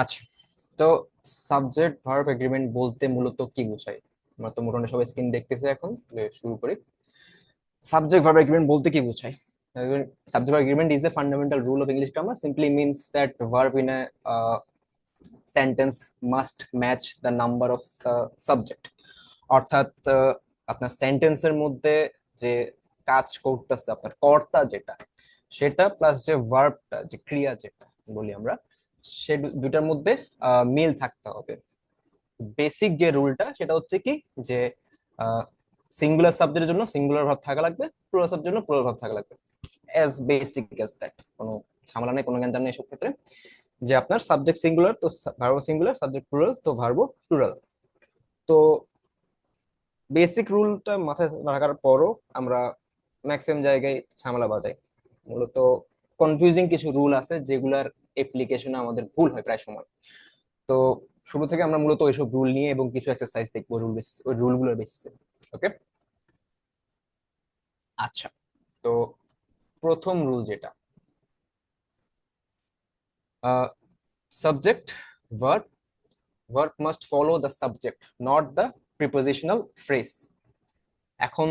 আচ্ছা, তো subject verb agreement বলতে মূলত কি বোঝায়? আমরা তো মোটামুটি সবাই স্ক্রিন দেখতেছি, এখন শুরু করি। সাবজেক্ট ভার্ব এগ্রিমেন্ট বলতে কি বোঝায়? Subject verb agreement is a fundamental rule of English grammar. Simply means that verb in a sentence must match the number of the subject. অর্থাৎ আপনার সেন্টেন্সের মধ্যে যে কাজ করতেছে আপনার কর্তা যেটা, সেটা প্লাস যে ভার্বটা, যে ক্রিয়া যেটা বলি আমরা, সে দুটার মধ্যে মিল থাকতে হবে। বেসিক যে রুলটা সেটা হচ্ছে কি, যে সিঙ্গুলার সাবজেক্টের জন্য সিঙ্গুলার ভার্ব থাকা লাগবে, প্লুরাল সাবজেক্টের জন্য প্লুরাল ভার্ব থাকা লাগবে। অ্যাজ বেসিক অ্যাজ দ্যাট, কোনো ঝামেলা নেই, কোনো জ্ঞান নেই এসব ক্ষেত্রে। যে আপনার সাবজেক্ট সিঙ্গুলার তো ভার্ব সিঙ্গুলার, সাবজেক্ট প্লুরাল তো ভার্ব প্লুরাল। তো বেসিক রুলটা মাথায় রাখার পরও আমরা ম্যাক্সিমাম জায়গায় ঝামেলা বাজাই। মূলত কনফিউজিং কিছু রুল আছে যেগুলার অ্যাপ্লিকেশনে আমাদের ভুল হয় প্রায় সময়। তো শুরু থেকে আমরা মূলত ওইসব রুল নিয়ে এবং কিছু এক্সারসাইজ দেখবো রুল বেসিস, ওই রুলগুলোর বেসিসে। ওকে, আচ্ছা। তো প্রথম রুল যেটা, subject verb, verb must follow the subject, not the prepositional phrase. এখন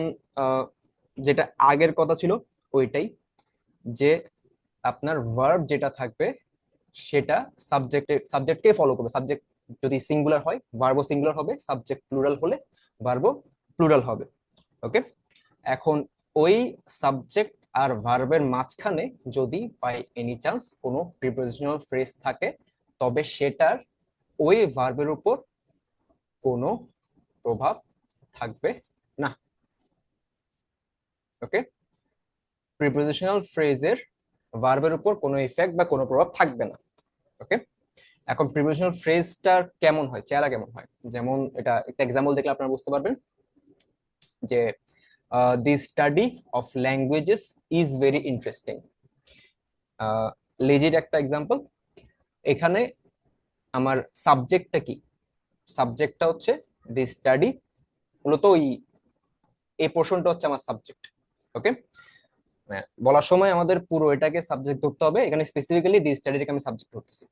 যেটা আগের কথা ছিল ওইটাই, যে আপনার ভার্ব যেটা থাকবে সেটা সাবজেক্টকে ফলো করবে। সাবজেক্ট যদি সিঙ্গুলার হয় ভার্বও সিঙ্গুলার হবে, সাবজেক্ট প্লুরাল হলে ভার্বও প্লুরাল হবে। ওকে, এখন ওই সাবজেক্ট আর ভার্বের মাঝখানে যদি বাই এনি চান্স কোনো প্রিপোজিশনাল ফ্রেজ থাকে, তবে সেটার ওই ভার্বের উপর কোনো প্রভাব থাকবে না। ওকে, প্রিপোজিশনাল ফ্রেজের ভার্বের উপর কোনো ইফেক্ট বা কোনো প্রভাব থাকবে না। ওকে, এখন প্রিপোজিশনাল ফ্রেজটার কেমন হয়, চেহারা কেমন হয়, যেমন এটা একটা এক্সাম্পল দেখলে আপনারা বুঝতে পারবেন যে the study of languages is very interesting. লেজির একটা এক্সাম্পল। এখানে আমার সাবজেক্টটা কি? সাবজেক্টটা হচ্ছে দি স্টাডি, মূলত ওই এই পোর্শনটা হচ্ছে আমার সাবজেক্ট। ওকে, বলার সময় আমাদের পুরো এটাকে সাবজেক্ট ধরতে হবে, এখানে স্পেসিফিক্যালি দি স্টাডিটাকে আমি সাবজেক্ট ধরতেছি।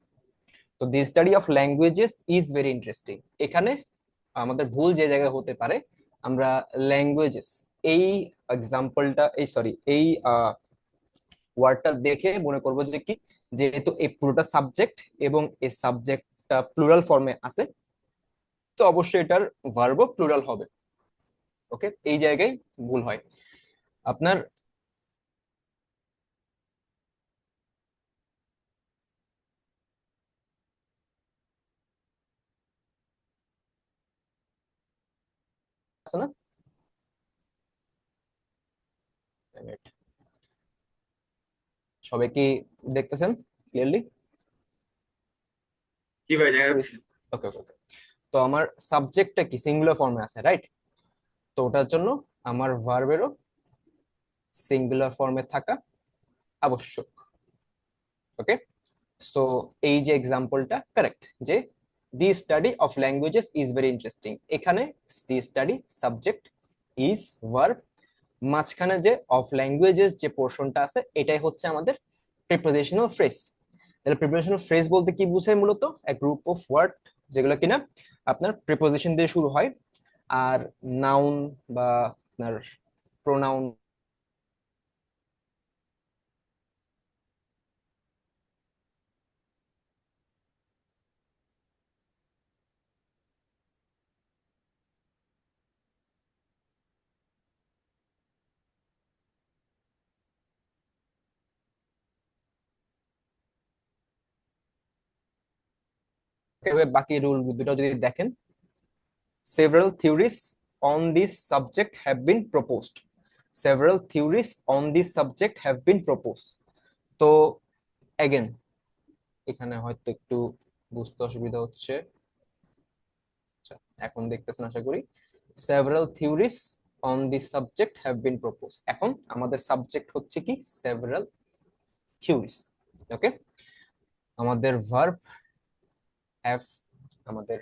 তো দি study of languages is very interesting, এখানে আমাদের ভুল যে জায়গায় হতে পারে, আমরা ল্যাঙ্গুয়েজেস এই এক্সাম্পলটা, এই সরি এই ওয়ার্ডটা দেখে মনে করবো যে কি, যেহেতু এই পুরোটা সাবজেক্ট এবং এই সাবজেক্টটা প্লুরাল ফর্মে আছে, তো অবশ্যই এটার ভার্বও প্লুরাল হবে। ওকে, এই জায়গায় ভুল হয় আপনার। আছে না? সবাই কি দেখতেছেন ক্লিয়ারলি? জি ভাই, দেখা যাচ্ছে। ওকে ওকে ওকে। তো আমার সাবজেক্টটা কি সিঙ্গুলার ফর্মে আছে, রাইট? তো ওটার জন্য আমার ভার্বেরও সিঙ্গুলার ফর্মে থাকা আবশ্যক। ওকে, সো এই যে এক্সাম্পলটা কারেক্ট, যে the study of languages is very interesting, এখানে the study subject, is verb, মাঝখানে যে অফ ল্যাঙ্গুয়েজেস যে পোর্শনটা আছে এটাই হচ্ছে আমাদের প্রিপোজিশনাল ফ্রেজ। তাহলে প্রিপোজিশনাল ফ্রেজ বলতে কি বোঝায়? মূলত এক গ্রুপ অফ ওয়ার্ড যেগুলো কিনা আপনার প্রিপোজিশন দিয়ে শুরু হয়, আর নাউন বা আপনার প্রোনাউন বাকি রুল দুটো যদি দেখেন, several theories on this subject have been proposed. Several theories on this subject have been proposed. তো again এখানে হয়তো একটু বুঝতে অসুবিধা হচ্ছে। আচ্ছা, এখন দেখতেছেন আশা করি। several theories on this subject have been proposed, এখন আমাদের সাবজেক্ট হচ্ছে কি several theories। ওকে, আমাদের ভার্ব have, আমাদের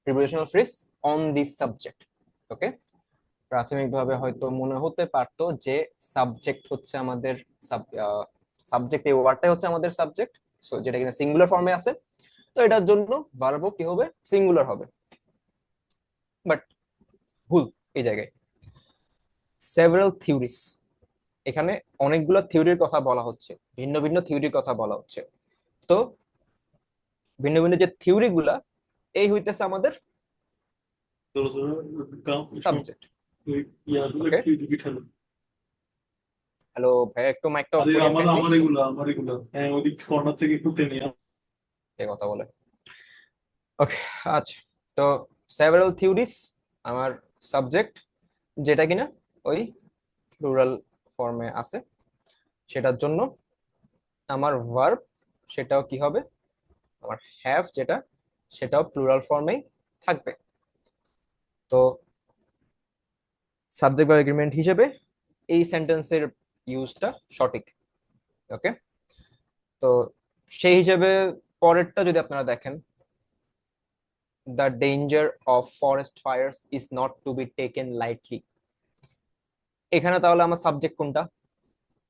prepositional phrase on this subject. Okay, প্রাথমিকভাবে হয়তো মনে হতে পারতো যে সাবজেক্ট হচ্ছে আমাদের সাবজেক্ট, এই ওয়ার্ডটাই হচ্ছে আমাদের সাবজেক্ট, সো যেটা কিনা সিঙ্গুলার ফর্মে আছে। তো এটার জন্য ভার্বও কি হবে, সিঙ্গুলার হবে। বাট ভুল এই জায়গায়। সেভারাল থিওরিস, এখানে অনেকগুলো থিওরির কথা বলা হচ্ছে, ভিন্ন ভিন্ন থিওরির কথা বলা হচ্ছে। তো ভিন্ন ভিন্ন যে থিওরি গুলা, এই হইতেছে আমাদের সাবজেক্ট। ওকে, হ্যালো ভাই, একটু মাইকটা অফ আরে করেন আমার কাইন্ডলি। আমার এগুলা আমার এগুলা হ্যাঁ, ওই কর্নার থেকে একটু টেনে এই কথা বলে। ওকে, আচ্ছা। তো সেভারাল থিওরিস আমার সাবজেক্ট, যেটা কিনা ওই প্লুরাল ফর্মে আছে, সেটার জন্য আমার ভার্ব, সেটাও কি হবে, আমার হ্যাভ যেটা, সেটাও প্লুরাল ফর্মেই থাকবে। তো সাবজেক্ট বা এগ্রিমেন্ট হিসেবে এই সেন্টেন্সের ইউজটা সঠিক। ওকে, তো সেই হিসেবে পরেরটা যদি আপনারা দেখেন, the danger of forest fires is not to be taken lightly, এখানে তাহলে আমার সাবজেক্ট কোনটা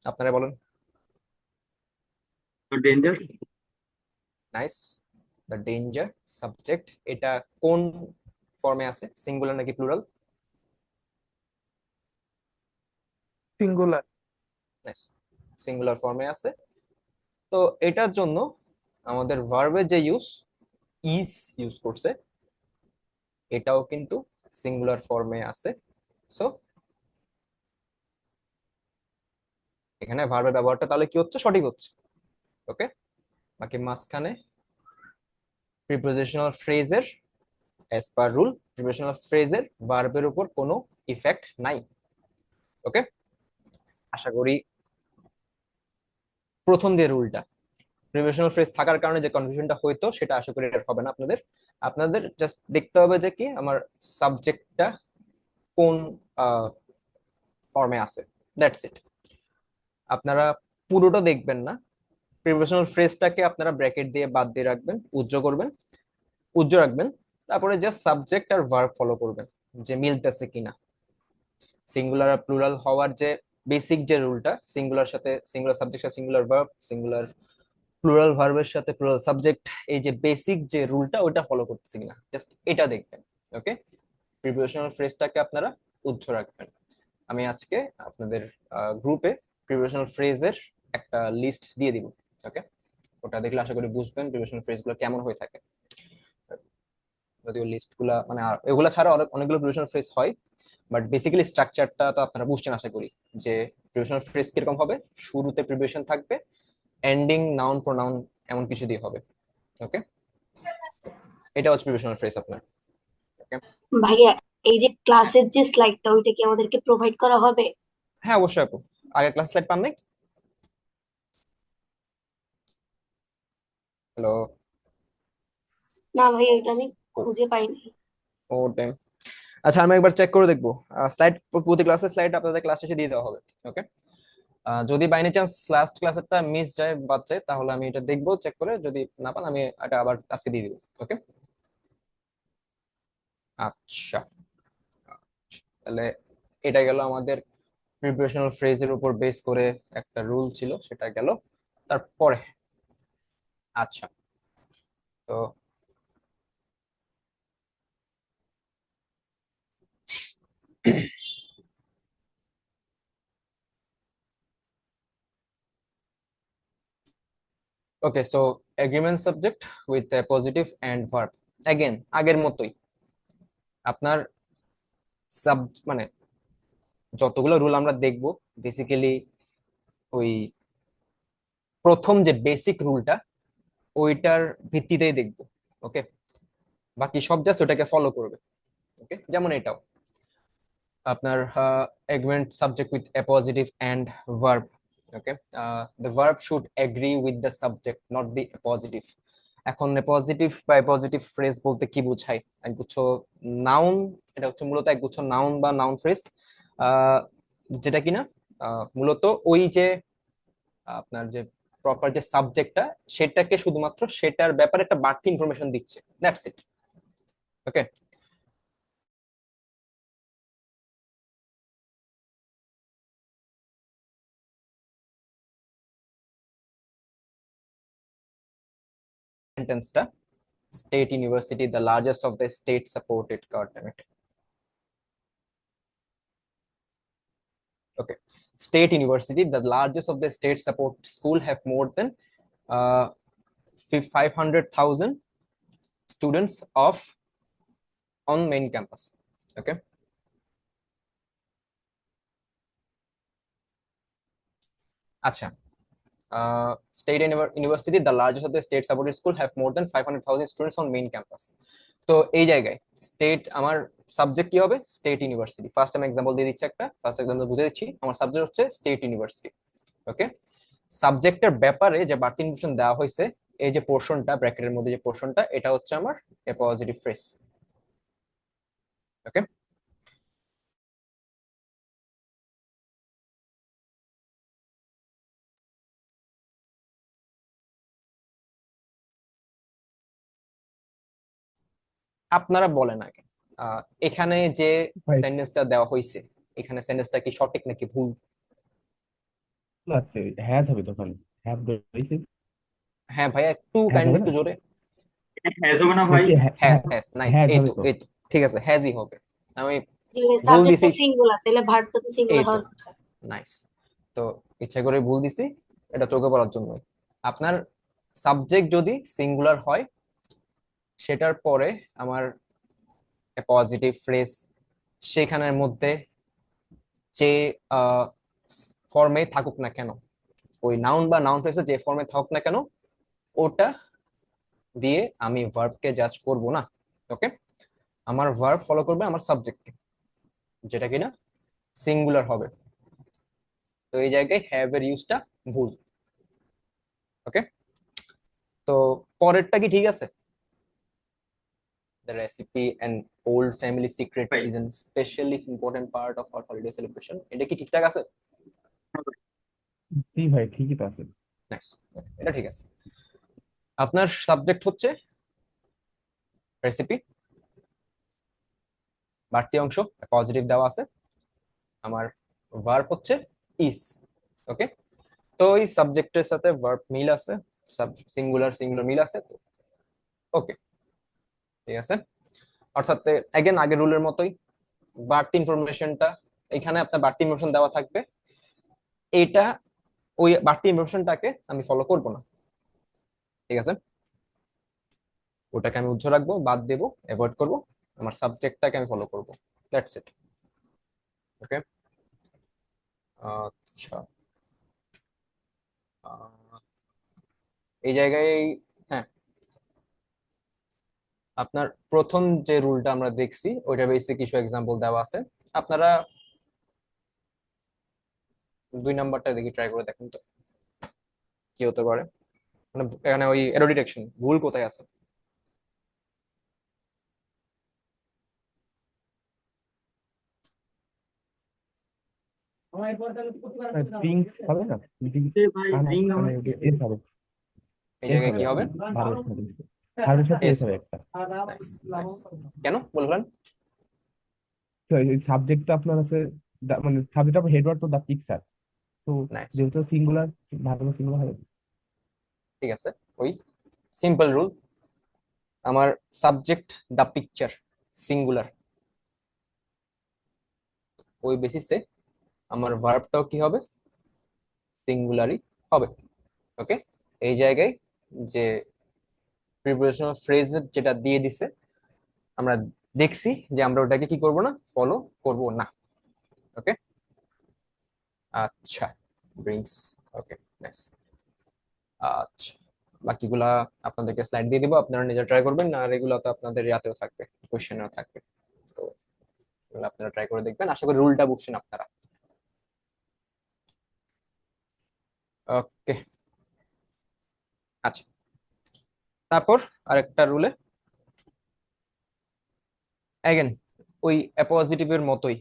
আপনারা বলেন। Danger. Nice, the danger subject, এটা কোন ফর্মে আছে, সিঙ্গুলার নাকি প্লুরাল? সিঙ্গুলার। নাইস, সিঙ্গুলার ফর্মে আছে। তো এটার জন্য আমাদের ভার্বের যে ইজ ইউজ করছে, এটাও কিন্তু সিঙ্গুলার ফর্মে আছে। সো এখানে ভার্বের ব্যবহারটা তাহলে কি হচ্ছে, সঠিক হচ্ছে। ওকে, বাকি মাঝখানে প্রিপোজিশনাল ফ্রেজের, অ্যাজ পার রুল প্রিপোজিশনাল ফ্রেজের ভার্বের উপর কোনো ইফেক্ট নাই। ওকে, আশা করি প্রথম যে রুলটা, প্রিপোজিশনাল ফ্রেজ থাকার কারণে যে কনফিউশনটা হইতো, সেটা আশা করি আর হবে না আপনাদের। আপনাদের জাস্ট দেখতে হবে যে কি আমার সাবজেক্টটা কোন ফর্মে আছে, দ্যাটস ইট। আপনারা পুরোটা দেখবেন না, প্রিপোজিশনাল ফ্রেজটাকে আপনারা ব্র্যাকেট দিয়ে বাদ দিয়ে রাখবেন, উজ্জ্ব রাখবেন। তারপরে জাস্ট সাবজেক্ট আর ভার্ব ফলো করবেন, যে মিলতেছে কিনা। সিঙ্গুলার আর প্লুরাল হওয়ার যে বেসিক যে রুলটা, সিঙ্গুলার সাথে সিঙ্গুলার সাবজেক্ট সাথে সিঙ্গুলার ভার্ব, সিঙ্গুলার প্লুরাল ভার্বের সাথে প্লুরাল সাবজেক্ট, এই যে বেসিক যে রুলটা, ওইটা ফলো করতেছে কিনা, জাস্ট এটা দেখবেন। ওকে, প্রিপোজিশনাল ফ্রেজটাকে আপনারা উজ্জ্ব রাখবেন। আমি আজকে আপনাদের গ্রুপে প্রিপোজিশনাল ফ্রেজের একটা লিস্ট দিয়ে দিব। ওকে, ওটা দেখলে আশা করি বুঝবেন প্রিপোজিশনাল ফ্রেজগুলো কেমন হয়ে থাকে। যদিও লিস্ট গুলা মানে এগুলা ছাড়া অনেকগুলো প্রিপোজিশনাল ফ্রেজ হয়, বাট বেসিক্যালি স্ট্রাকচারটা তো আপনারা বুঝছেন আশা করি, যে প্রিপোজিশনাল ফ্রেজ কিরকম হবে, শুরুতে প্রিপোজিশন থাকবে, এন্ডিং নাউন প্রোনাউন এমন কিছু দিয়ে হবে। ওকে, এটা হচ্ছে প্রিপোজিশনাল ফ্রেজ আপনার। ওকে, ভাইয়া, এই যে ক্লাসের যে স্লাইডটা ওইটা কি আমাদেরকে প্রোভাইড করা হবে? হ্যাঁ অবশ্যই আপু, আগের ক্লাস স্লাইড পান নাই? হ্যালো। না ভাইয়া, এটা আমি খুঁজে পাইনি। ও টাইম, আচ্ছা আমি একবার চেক করে দেখবো। স্লাইড, প্রতি ক্লাসের স্লাইড আপনাদের ক্লাস শেষে দিয়ে দেওয়া হবে। ওকে, যদি বাই এনি চান্স লাস্ট ক্লাসেরটা মিস যায়, বাদ যায়, তাহলে আমি এটা দেখবো, চেক করে যদি না পান আমি এটা আবার আজকে দিয়ে দিব। ওকে, আচ্ছা। তাহলে এটা গেল আমাদের প্রিপারেশনাল ফ্রেজের উপর বেস করে একটা রুল ছিল, সেটা গেল। তারপরে আচ্ছা, তো okay, so agreement subject with positive and verb, again আগের মতোই আপনার সাব মানে যতগুলো রুল আমরা দেখব, বেসিক্যালি ওই প্রথম যে বেসিক রুলটা, ওইটার ভিত্তিতেই দেখব। ওকে, বাকি সব জাস্ট ওটাকে ফলো করবে। ওকে, যেমন এটাও আপনার agreement subject with a positive and verb. Okay, the verb should agree with the subject, not the positive. এখন পজিটিভ বা পজিটিভ ফ্রেজ বলতে কি বোঝায়, একগুচ্ছ নাউন, এটা হচ্ছে মূলত একগুচ্ছ নাউন বা নাউন ফ্রেজ, যেটা কিনা মূলত ওই যে আপনার যে প্রপার যে সাবজেক্টটা, সেটাকে শুধুমাত্র সেটার ব্যাপারে একটা বাড়তি ইনফরমেশন দিচ্ছে, দ্যাটস ইট। ওকে, সেন্টেন্সটা state university, the largest of the state supported, god damn it. Okay, state university, the largest of the state support school, have more than 500,000 students of on main campus. Okay, acha, state university, the largest of the state supported school, have more than 500,000 students on main campus. তো এই জায়গায় state আমার subject কি হবে? State university. First আমি example দিয়ে দিচ্ছি, একটা ফার্স্ট এক্সাম্পল বুঝে দিচ্ছি। আমার সাবজেক্ট হচ্ছে স্টেট ইউনিভার্সিটি। ওকে, সাবজেক্টের ব্যাপারে যে বাড়তি ইনফরমেশন দেওয়া হয়েছে, এই যে পোর্শনটা ব্র্যাকেটের মধ্যে যে পোর্শনটা, এটা হচ্ছে আমার এ পজিটিভ ফ্রেজ। ওকে, আপনারা বলেন আগে, এখানে যে ভাই সেন্টেন্সটা দেওয়া হয়েছে, এখানে সেন্টেন্সটা কি সঠিক নাকি ভুল? আছে, হ্যাজ হবে তখন, হ্যাভ ধরেছি, হ্যাঁ ভাইয়া, একটু হ্যাজ কাইন্ডলি হবে না, একটু জোরে। হ্যাজ হবে না ভাই? বলছি হ্যাজ, হ্যাজ, নাইস, হ্যাজ এই হবে তো, তো। এই তো, ঠিক আছে, হ্যাজই হবে। আমি যে ভুল সাবজেক্ট দিছি, তো সিঙ্গুলার, তাহলে ভার্বটা তো এই সিঙ্গুলার তো, হওয়ার কথা। নাইস। তো ইচ্ছা করে ভুল দিছি, এটা চোখে পড়ার জন্য। আপনার সাবজেক্ট যদি সিঙ্গুলার হয়, সেটার পরে আমার পজিটিভ ফ্রেজ, সেখানের মধ্যে যে ফর্মে থাকুক না কেন, ওই নাউন বা নাউন ফ্রেজে যে ফর্মে থাকুক না কেন, ওটা দিয়ে আমি ভার্বকে জাজ করব না। ওকে, আমার ভার্ব ফলো করবে আমার সাবজেক্টকে, যেটা কিনা সিঙ্গুলার হবে। তো এই জায়গায় হ্যাভ এর ইউজটা ভুল। ওকে, তো পরেরটা কি ঠিক আছে? The recipe and old family secret ভাই is an especially important part of our holiday celebration. এটা কি ঠিকঠাক আছে? জি ভাই, ঠিকই তো আছে। নাইস, এটা ঠিক আছে। আপনার সাবজেক্ট হচ্ছে রেসিপি, বাড়তি অংশ পজিটিভ দেওয়া আছে। আমার ভার্ব হচ্ছে ইজ। ওকে, তো এই সাবজেক্টের সাথে ভার্ব মিল আছে, সিঙ্গুলার সিঙ্গুলার মিল আছে। তো ওকে, ঠিক আছে। অর্থাৎ এগেন আগের রুলের মতোই, বাড়তি ইনফরমেশনটা এখানে আপনার বাড়তি ইনফরমেশন দেওয়া থাকবে, এটা ওই বাড়তি ইনফরমেশনটাকে আমি ফলো করব না। ঠিক আছে, ওটাকে আমি উজ্জ্ব রাখবো, বাদ দেবো, অ্যাভয়েড করব, আমার সাবজেক্টটাকে আমি ফলো করব। That's it. ওকে, আচ্ছা, আহ, এই জায়গায়, হ্যাঁ, আপনার প্রথম যে রুলটা আমরা দেখছি, ওইটা বেসিক কিছু এক্সাম্পল দেওয়া আছে। আপনারা 2 নাম্বারটা দেখি, ট্রাই করে দেখেন তো কি হতে পারে। মানে এখানে ওই এরর ডিটেকশন ভুল কোথায় আছে? ড্রিঙ্কস হবে না, ড্রিঙ্কস, ভাই না রিং মানে আমার এস হবে, এই এস জায়গায় হবে, কি হবে? ভারতের সাথে, ভারতের সাথে এস এস হবে হবে। একটা। Nice, nice. কেন বললেন? তো এই সাবজেক্টটা আপনার আছে, মানে সাবজেক্ট অফ হেডওয়ার্ড তো দা পিকচার, তো নাইস, যেহেতু সিঙ্গুলার, ভারতের সিঙ্গুলার হবে। ঠিক আছে। ওই সিম্পল রুল, আমার সাবজেক্ট দা পিকচার সিঙ্গুলার, ওই বেসিসে আমার ভার্বটাও কি হবে? সিঙ্গুলারই হবে। ওকে, এই জায়গায় যে প্রিপোজিশনাল ফ্রেজ যেটা দিয়ে দিছে, আমরা দেখছি যে আমরা ওটাকে কি করব না, ফলো করব না। ওকে, আচ্ছা, ব্রিংস। ওকে, নাইস। আচ্ছা, বাকিগুলা আপনাদেরকে স্লাইড দিয়ে দিব, আপনারা নিজে ট্রাই করবেন, আর এগুলো তো আপনাদের ইয়াতেও থাকবে, কোশ্চেনেও থাকবে। তো এগুলো আপনারা ট্রাই করে দেখবেন, আশা করি রুলটা বুঝছেন আপনারা। ওকে, আচ্ছা, তারপর আরেকটা রুলে অ্যাগেন ওই অ্যাপোজিটিভের মতোই,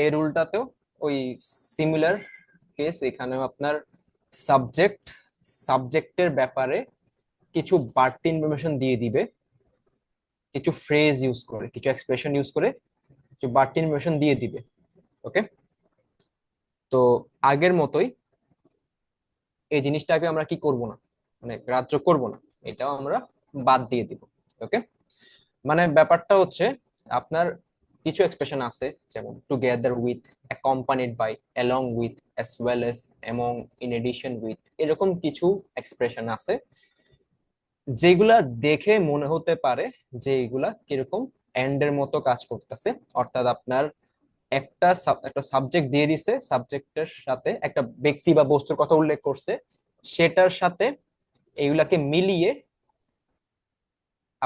এই রুলটাতেও ওই সিমিলার কেস। এখানেও আপনার সাবজেক্ট, সাবজেক্টের ব্যাপারে কিছু বাড়তি ইনফরমেশন দিয়ে দিবে, কিছু ফ্রেজ ইউজ করে, কিছু এক্সপ্রেশন ইউজ করে কিছু বাড়তি ইনফরমেশন দিয়ে দিবে। ওকে, তো আগের মতোই এই জিনিসটাকে আমরা কি করব না, মানে গ্রাহ্য করব না। এটাও আমরা বাদ দিয়ে দিব। ওকে, মানে ব্যাপারটা হচ্ছে আপনার কিছু এক্সপ্রেশন আছে, যেমন together with, accompanied by, along with, as well as, among, in addition with, এরকম কিছু এক্সপ্রেশন আছে যেগুলা দেখে মনে হতে পারে যে এগুলা কিরকম এন্ড এর মতো কাজ করতেছে। অর্থাৎ আপনার একটা সাবজেক্ট দিয়ে দিছে, সাবজেক্টের সাথে একটা ব্যক্তি বা বস্তুর কথা উল্লেখ করছে, সেটার সাথে এইগুলাকে মিলিয়ে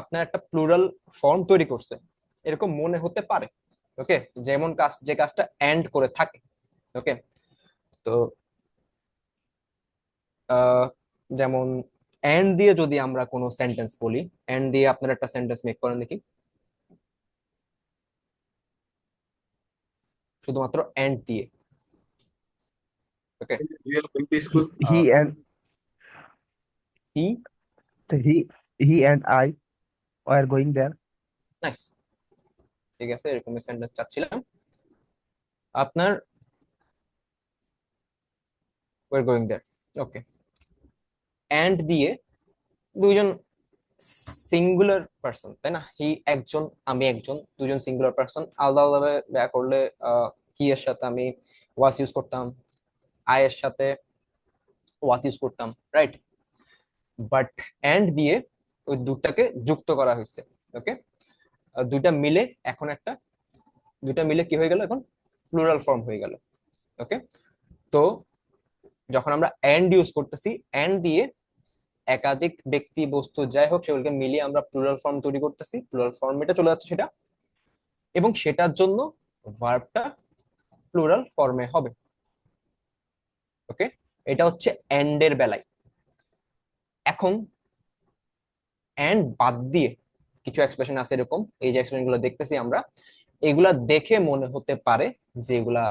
আপনার একটা প্লুরাল ফর্ম তৈরি করছে, এরকম মনে হতে পারে। ওকে, যেমন কাজ, যে কাজটা এন্ড করে থাকে। ওকে, তো আহ, যেমন এন্ড দিয়ে যদি আমরা কোনো সেন্টেন্স বলি, এন্ড দিয়ে আপনার একটা সেন্টেন্স মেক করেন দেখি, শুধুমাত্র এন্ড দিয়ে। Okay, You are going to school? he and he, he he and I were going there. Nice, ঠিক আছে, এরকম সেন্টেন্স চাচ্ছিলাম আপনার, were going there. Okay, and দিয়ে দুইজন সিঙ্গুলার পার্সন, তাই না? হি একজন, আমি একজন, দুজন সিঙ্গুলার পার্সন। আলাদা আলাদা ব্যয় করলে হি এর সাথে আমি ওয়াস ইউজ করতাম, আই এর সাথে ওয়াস ইউজ করতাম, রাইট? বাট এন্ড দিয়ে ওই দুটাকে যুক্ত করা হয়েছে। ওকে, দুইটা মিলে এখন একটা, দুইটা মিলে কি হয়ে গেল, এখন প্লুরাল ফর্ম হয়ে গেল। ওকে, তো যখন আমরা এন্ড ইউজ করতেছি, এন্ড দিয়ে একাধিক ব্যক্তি বস্তু যাই হোক সেগুলোকে মিলিয়ে আমরা প্লুরাল ফর্ম তৈরি করতেছি, প্লুরাল ফর্মেটে চলে যাচ্ছে সেটা, এবং সেটার জন্য ভার্বটা প্লুরাল ফর্মে হবে। ওকে, এটা হচ্ছে এন্ড এর বেলায়। এখন এন্ড বাদ দিয়ে কিছু এক্সপ্রেশন আছে এরকম, এই যে এক্সপ্রেশন গুলো দেখতেছি আমরা, এগুলা দেখে মনে হতে পারে যে এগুলা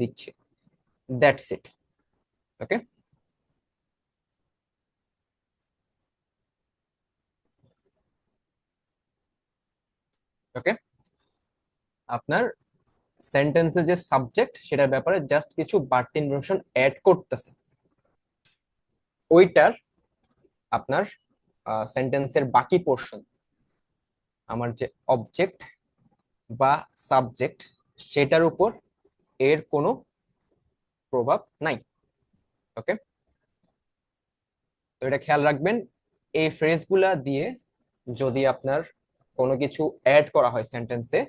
দিচ্ছে, দ্যাটস ইট। ওকে, ওকে, আপনার সেন্টেন্সে যে সাবজেক্ট সেটার ব্যাপারে জাস্ট কিছু বাড়তি ইনফরমেশন অ্যাড করতেছে, ওইটার আপনার সেন্টেন্সের বাকি পোর্শন, আমার যে অবজেক্ট বা সাবজেক্ট, সেটার উপর এর কোনো প্রভাব নাই। ওকে, তো এটা খেয়াল রাখবেন, এই ফ্রেজগুলা দিয়ে যদি আপনার কোনো কিছু অ্যাড করা হয় সেন্টেন্সে,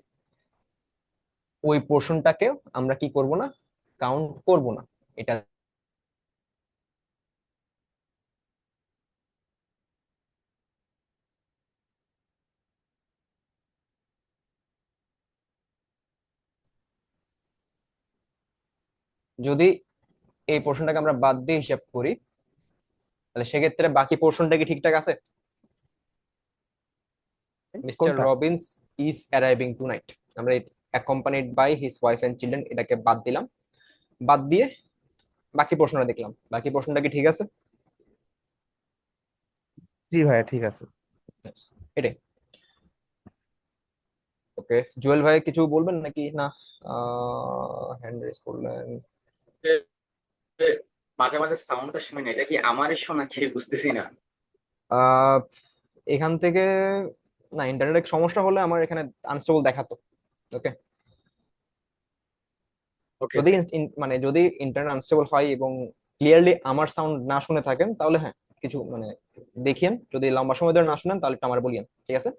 ওই পোর্শনটাকেও আমরা কি করব না, কাউন্ট করব না। এটা যদি এই পোর্শনটাকে আমরা বাদ দিয়ে হিসাব করি, তাহলে সেক্ষেত্রে বাকি পোর্শনটা কি ঠিকঠাক আছে? মিস্টার কোনটা? রবিন্স ইজ অ্যারাইভিং টুনাইট, আমরা accompanied by his wife and children, এটাকে বাদ দিলাম, বাদ দিয়ে বাকি প্রশ্নটা দেখলাম, বাকি প্রশ্নটা কি ঠিক আছে? জি ভাইয়া ঠিক আছে। Yes, এটাই। ওকে, জুয়েল ভাই কিছু বলবেন নাকি না? হ্যান্ড রেজ করলেন। মাঝে মাঝে সাউন্ডটা শুনে না, এটা কি আমারই শোনা কি বুঝতেছি না। আহ, এখান থেকে না, ইন্টারনেট সমস্যা হলে আমার এখানে আনস্টেবল দেখাতো। ওকে, ওকে। যদি মানে যদি ইন্টারনেট আনস্টেবল হয় এবং ক্লিয়ারলি আমার সাউন্ড না শুনে থাকেন, তাহলে হ্যাঁ কিছু মানে দেখিয়েন, যদি লম্বা সময় ধরে না শুনেন তাহলে একটু আমার বলিয়েন, ঠিক আছে?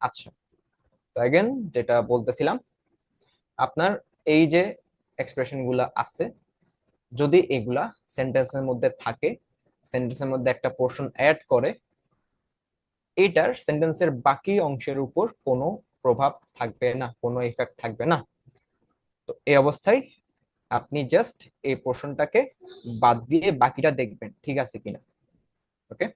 আচ্ছা, তো অ্যাগেন যেটা বলতেছিলাম, আপনার এই যে এক্সপ্রেশন গুলা আছে, যদি এগুলা সেন্টেন্সের মধ্যে থাকে, সেন্টেন্সের মধ্যে একটা পোর্শন অ্যাড করে, এটার সেন্টেন্সের বাকি অংশের উপর কোনো প্রভাব থাকবে না, কোনো ইফেক্ট থাকবে না। তো এই অবস্থায় আপনি জাস্ট এই পোর্শনটাকে বাদ দিয়ে বাকিটা দেখবেন ঠিক আছে কিনা। ওকে,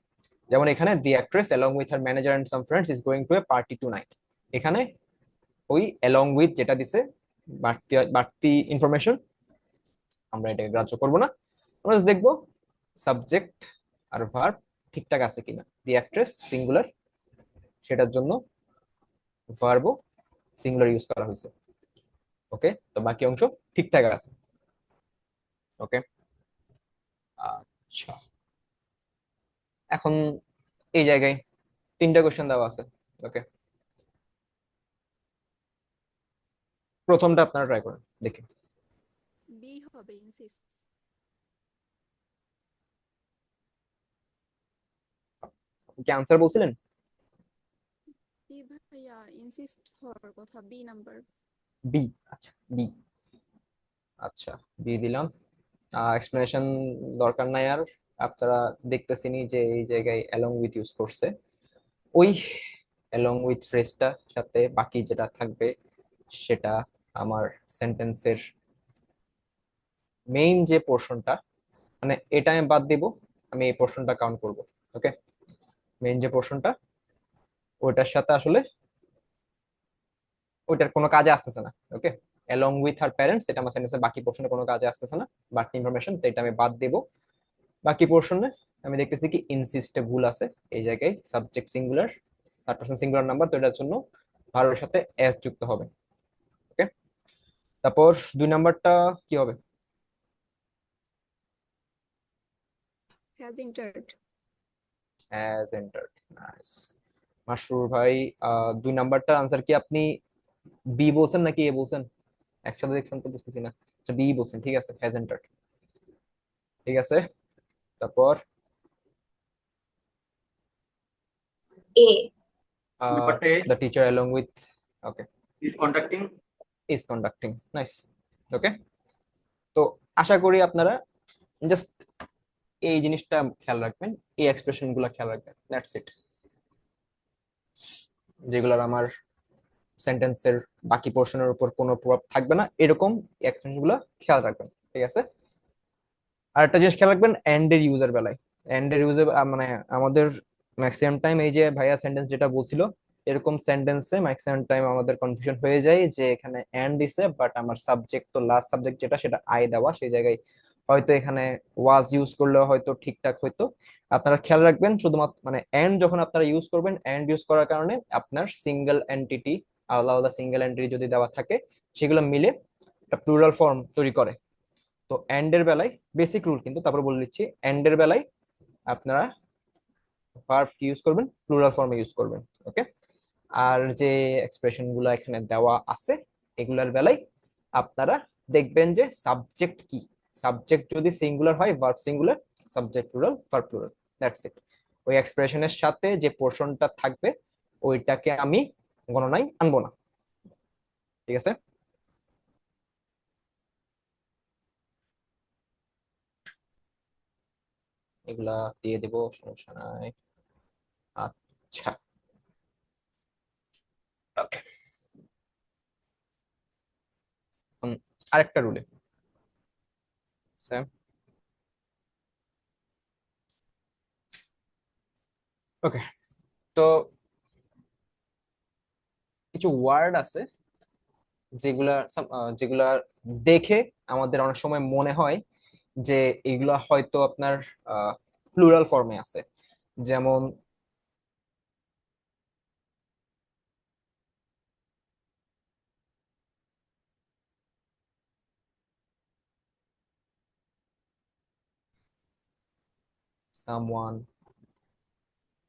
যেমন এখানে the actress along with her manager and some friends is going to a party tonight, এখানে ওই অ্যালং উইথ যেটা দিছে, বাড়তি বাড়তি ইনফরমেশন, আমরা এটাকে গ্রাহ্য করব না। আমরা just দেখবো সাবজেক্ট আর ভার্ব ঠিকঠাক আছে কিনা। দি অ্যাক্ট্রেস সিঙ্গুলার, সেটার জন্য ভার্বও সিঙ্গুলার ইউজ করা হয়েছে। ওকে, তো বাকি অংশ ঠিকঠাক আছে। ওকে, আচ্ছা, এখন এই জায়গায় তিনটা কোশ্চেন দেওয়া আছে। ওকে, প্রথমটা আপনারা ট্রাই করেন দেখি। বি হবে ইনসিস্ট। কি আনসার বলছিলেন? বি ভাইয়া ইনসিস্ট হওয়ার কথা, বি নাম্বার। বি, আচ্ছা বি। আচ্ছা, বি দিলাম। এক্সপ্লেনেশন দরকার নাই আর, আপনারা দেখতেছেনই যে এই জায়গায় অ্যালং উইথ ইউজ করছে। ওই অ্যালং উইথ ফ্রেজটা সাথে বাকি যেটা থাকবে সেটা আমার সেন্টেন্সের মেইন যে পোর্শনটা, মানে এটা আমি বাদ দিব, আমি এই পোর্শনটা কাউন্ট করব। ওকে, মেইন যে পোর্শনটা ওইটার সাথে আসলে ওইটার কোনো কাজে আসতেছে না। ওকে, অ্যালং উইথ হার প্যারেন্টস এটা আমার সেন্টেন্সের বাকি পোর্শনে কোনো কাজে আসতেছে না, বাকি ইনফরমেশন, তো এটা আমি বাদ দেব। বাকি পোর্শনে আমি দেখতেছি কি ইনসিস্টে ভুল আছে, এই জায়গায় subject singular, third person singular number, তো এটার জন্য ভার্বের সাথে এস যুক্ত হবে। ওকে, তারপর দুই নাম্বারটা কি হবে? Has entered. Has entered, nice. Masrur ভাই, দুই নাম্বারটার আনসার কি আপনি বি বলছেন নাকি এ বলছেন? একসাথে দেখছেন তো বুঝতেছি না। আচ্ছা, বি বলছেন, ঠিক আছে, হ্যাজ এন্টার্ড, ঠিক আছে। তারপর এ। ব্যাপারটা the teacher along with, okay, is conducting. Is conducting, nice. Okay, তো আশা করি আপনারা জাস্ট এই জিনিসটা খেয়াল রাখবেন, এই এক্সপ্রেশন গুলা খেয়াল রাখবেন, দ্যাটস ইট। যেগুলোর আমার সেন্টেন্সের বাকি পোর্শনের উপর কোনো প্রভাব থাকবে না, এরকম এক্সপ্রেশন গুলা খেয়াল রাখবেন, ঠিক আছে। আর একটা জিনিস খেয়াল রাখবেন এন্ড এর ইউজের বেলায়, এন্ড এর ইউজে মানে আমাদের ম্যাক্সিমাম টাইম এই যে ভাইয়া সেন্টেন্স যেটা বলছিল এরকম সেন্টেন্সে ম্যাক্সিমাম টাইম আমাদের কনফিউশন হয়ে যায় যে এখানে এন্ড দিছে বাট আমার সাবজেক্ট তো লাস্ট সাবজেক্ট যেটা সেটা আই দেওয়া, সেই জায়গায় হয়তো এখানে ওয়াজ ইউজ করলেও হয়তো ঠিকঠাক হয়তো। আপনারা খেয়াল রাখবেন শুধুমাত্র মানে এন্ড যখন আপনারা ইউজ করবেন, এন্ড ইউজ করার কারণে আপনার সিঙ্গেল এন্টিটি, আলাদা আলাদা সিঙ্গেল এন্টিটি যদি দেওয়া থাকে সেগুলো মিলে একটা প্লুরাল ফর্ম তৈরি করে। তো এন্ড এর বেলায় বেসিক রুল কিন্তু তারপর বলে দিচ্ছি, এন্ড এর বেলায় আপনারা ভার্ব কি ইউজ করবেন, প্লুরাল ফর্মে ইউজ করবেন। ওকে, আর যে এক্সপ্রেশন গুলো এখানে দেওয়া আছে এগুলার বেলায় আপনারা দেখবেন যে সাবজেক্ট কি, সাবজেক্ট যদি সিঙ্গুলার হয় verb singular, subject plural, verb plural, that's it. ওই এক্সপ্রেশনের সাথে যে পোর্শনটা থাকবে ওইটাকে আমি গণনায় আনবো না, ঠিক আছে। এগুলা দিয়ে দেবো, সমস্যা নাই। আচ্ছা, ওকে, আরেকটা রুলে, ওকে, তো কিছু ওয়ার্ড আছে যেগুলা যেগুলা দেখে আমাদের অনেক সময় মনে হয় যে এগুলা হয়তো আপনার প্লুরাল ফর্মে আছে। যেমন সামওয়ান,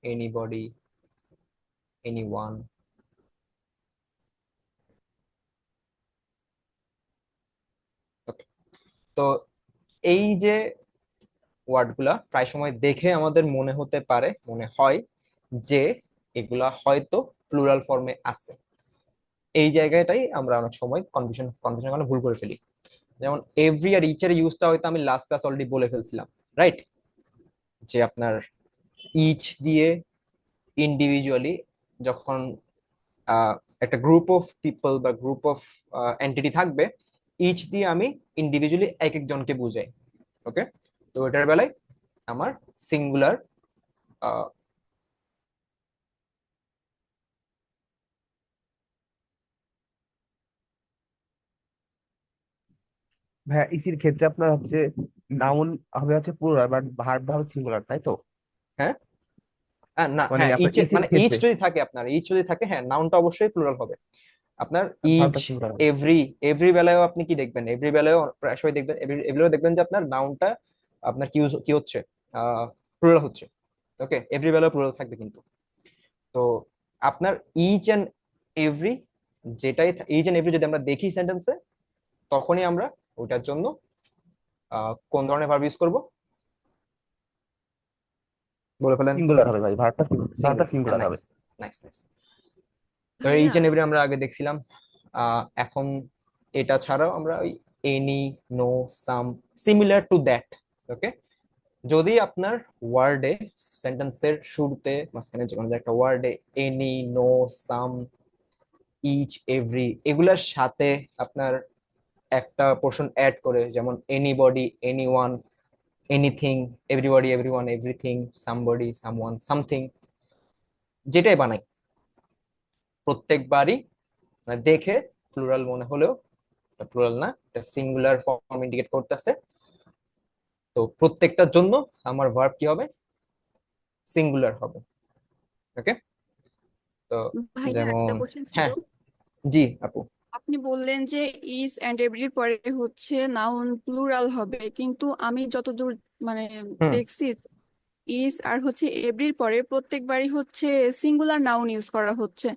এনিবডি, এনিওয়ান। তো এই যে ওয়ার্ডগুলা প্রায় সময় দেখে আমাদের মনে হতে পারে, মনে হয় যে এগুলা হয়তো প্লুরাল ফর্মে আছে। এই জায়গাটাই আমরা অনেক সময় কনফিউশন কারণে ভুল করে ফেলি। যেমন এভরি আর ইচ এর ইউজটা হয়তো আমি লাস্ট ক্লাস অলরেডি বলে ফেলছিলাম, রাইট? যে আপনার ইচ দিয়ে ইন্ডিভিজুয়ালি যখন আহ, একটা গ্রুপ অফ পিপল বা গ্রুপ অফ এন্টিটি থাকবে, ইচ দিয়ে আমি ইন্ডিভিজুয়ালি এক একজনকে বুঝাই। ওকে, তো এটার বেলায় আমার সিঙ্গুলার, ভাইয়া ইসির ক্ষেত্রে আপনার হচ্ছে নাউন হবে হচ্ছে প্লুরাল বাট ভার্ব হবে সিঙ্গুলার, তাই তো? হ্যাঁ, না, মানে হ্যাঁ, আপনার ইচ, ইসের মানে ইচ ক্ষেত্রে যদি থাকে, আপনার ইচ যদি থাকে, হ্যাঁ, নাউনটা অবশ্যই প্লুরাল হবে। আপনার ইচ, ভার্বটা সিঙ্গুলার হবে। এভরি, এভরি বেলায়ও আপনি কি দেখবেন, এভরি বেলায়ও প্রায় সময় দেখবেন, এভরিও দেখবেন যে আপনার নাউনটা আপনার কি হচ্ছে, প্লুরাল হচ্ছে। ওকে, এভরি বেলায়ও প্লুরাল থাকবে কিন্তু। তো আপনার each and every, each and every যদি আমরা দেখি সেন্টেন্সে, তখনই আমরা ওটার জন্য কোন ধরনের ভার্ব ইউজ করব, বলে ফেলেন। সিঙ্গুলার হবে ভাই, ভার্বটা সিঙ্গুলার, হ্যাঁ, সিঙ্গুলার নাইস, হবে। Nice, nice. তো ইচ ভাইয়া এন্ড এভরি আমরা আগে দেখছিলাম। এখন এটা ছাড়াও আমরা ওই any, no, some, similar to that. Okay, যদি আপনার ওয়ার্ডে, সেন্টেন্সের শুরুতে মাঝখানে যে কোনো একটা ওয়ার্ডে এনি, নো, সাম, ইচ, এভরি এগুলার সাথে আপনার একটা পোর্শন অ্যাড করে, যেমন anybody, anyone, anything, everybody, everyone, everything, somebody, someone, something, যেটাই বানাই, প্রত্যেকবারই মানে দেখে প্লুরাল মনে হলেও প্লুরাল না, এটা সিঙ্গুলার ফর্ম ইন্ডিকেট করতেছে। তো প্রত্যেকটার জন্য আমার ভার্ব কি হবে, সিঙ্গুলার হবে। ওকে, তো ভাইয়া যেমন, একটা কোশ্চেন ছিল। হ্যাঁ, জি আপু। আপনি বললেন যে ইজ এন্ড এভরির পরে হচ্ছে নাউন প্লুরাল হবে, কিন্তু আমি যতদূর মানে হুম। দেখছি ইজ আর হচ্ছে এভরির পরে প্রত্যেকবারই হচ্ছে সিঙ্গুলার নাউন ইউজ করা হচ্ছে।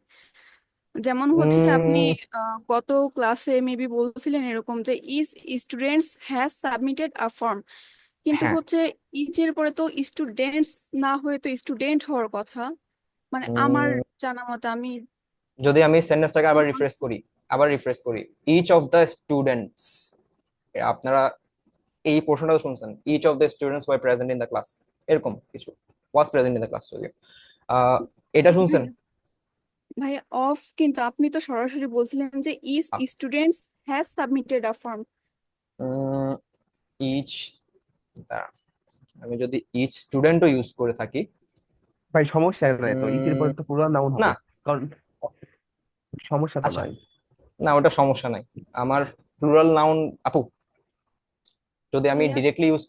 যেমন হচ্ছে আপনি উম, গত ক্লাসে মেবি বলছিলেন এরকম যে is students has submitted a form, কিন্তু হ্যাঁ। হচ্ছে ইজের পরে তো স্টুডেন্টস না হয়ে তো স্টুডেন্ট হওয়ার কথা। মানে আমার উম, জানা মতে আমি যদি আমি সেন্টেন্সটাকে আবার রিফ্রেশ করি, ইচ অফ দ্য স্টুডেন্টস, আপনারা এই পোর্শনটা শুনছেন, each of the students were present in the class, এরকম কিছু, was present in the class, ah এটা শুনছেন? ভাইয়া ভাইয়া অফ, কিন্তু আপনি তো সরাসরি বলছিলেন যে is students has submitted a form. Each, আমি যদি ইচ স্টুডেন্টও ইউজ করে থাকি, ভাই সমস্যা নাই তো, ইসের উম, পরে তো পুরো নাউন না, হবে, কারণ সমস্যা তো আচ্ছা, নাই। না, ওটা সমস্যা নাই। আমার প্লুরাল নাউন, আপু, যদি আমি ভাইয়া ডিরেক্টলি ইউজ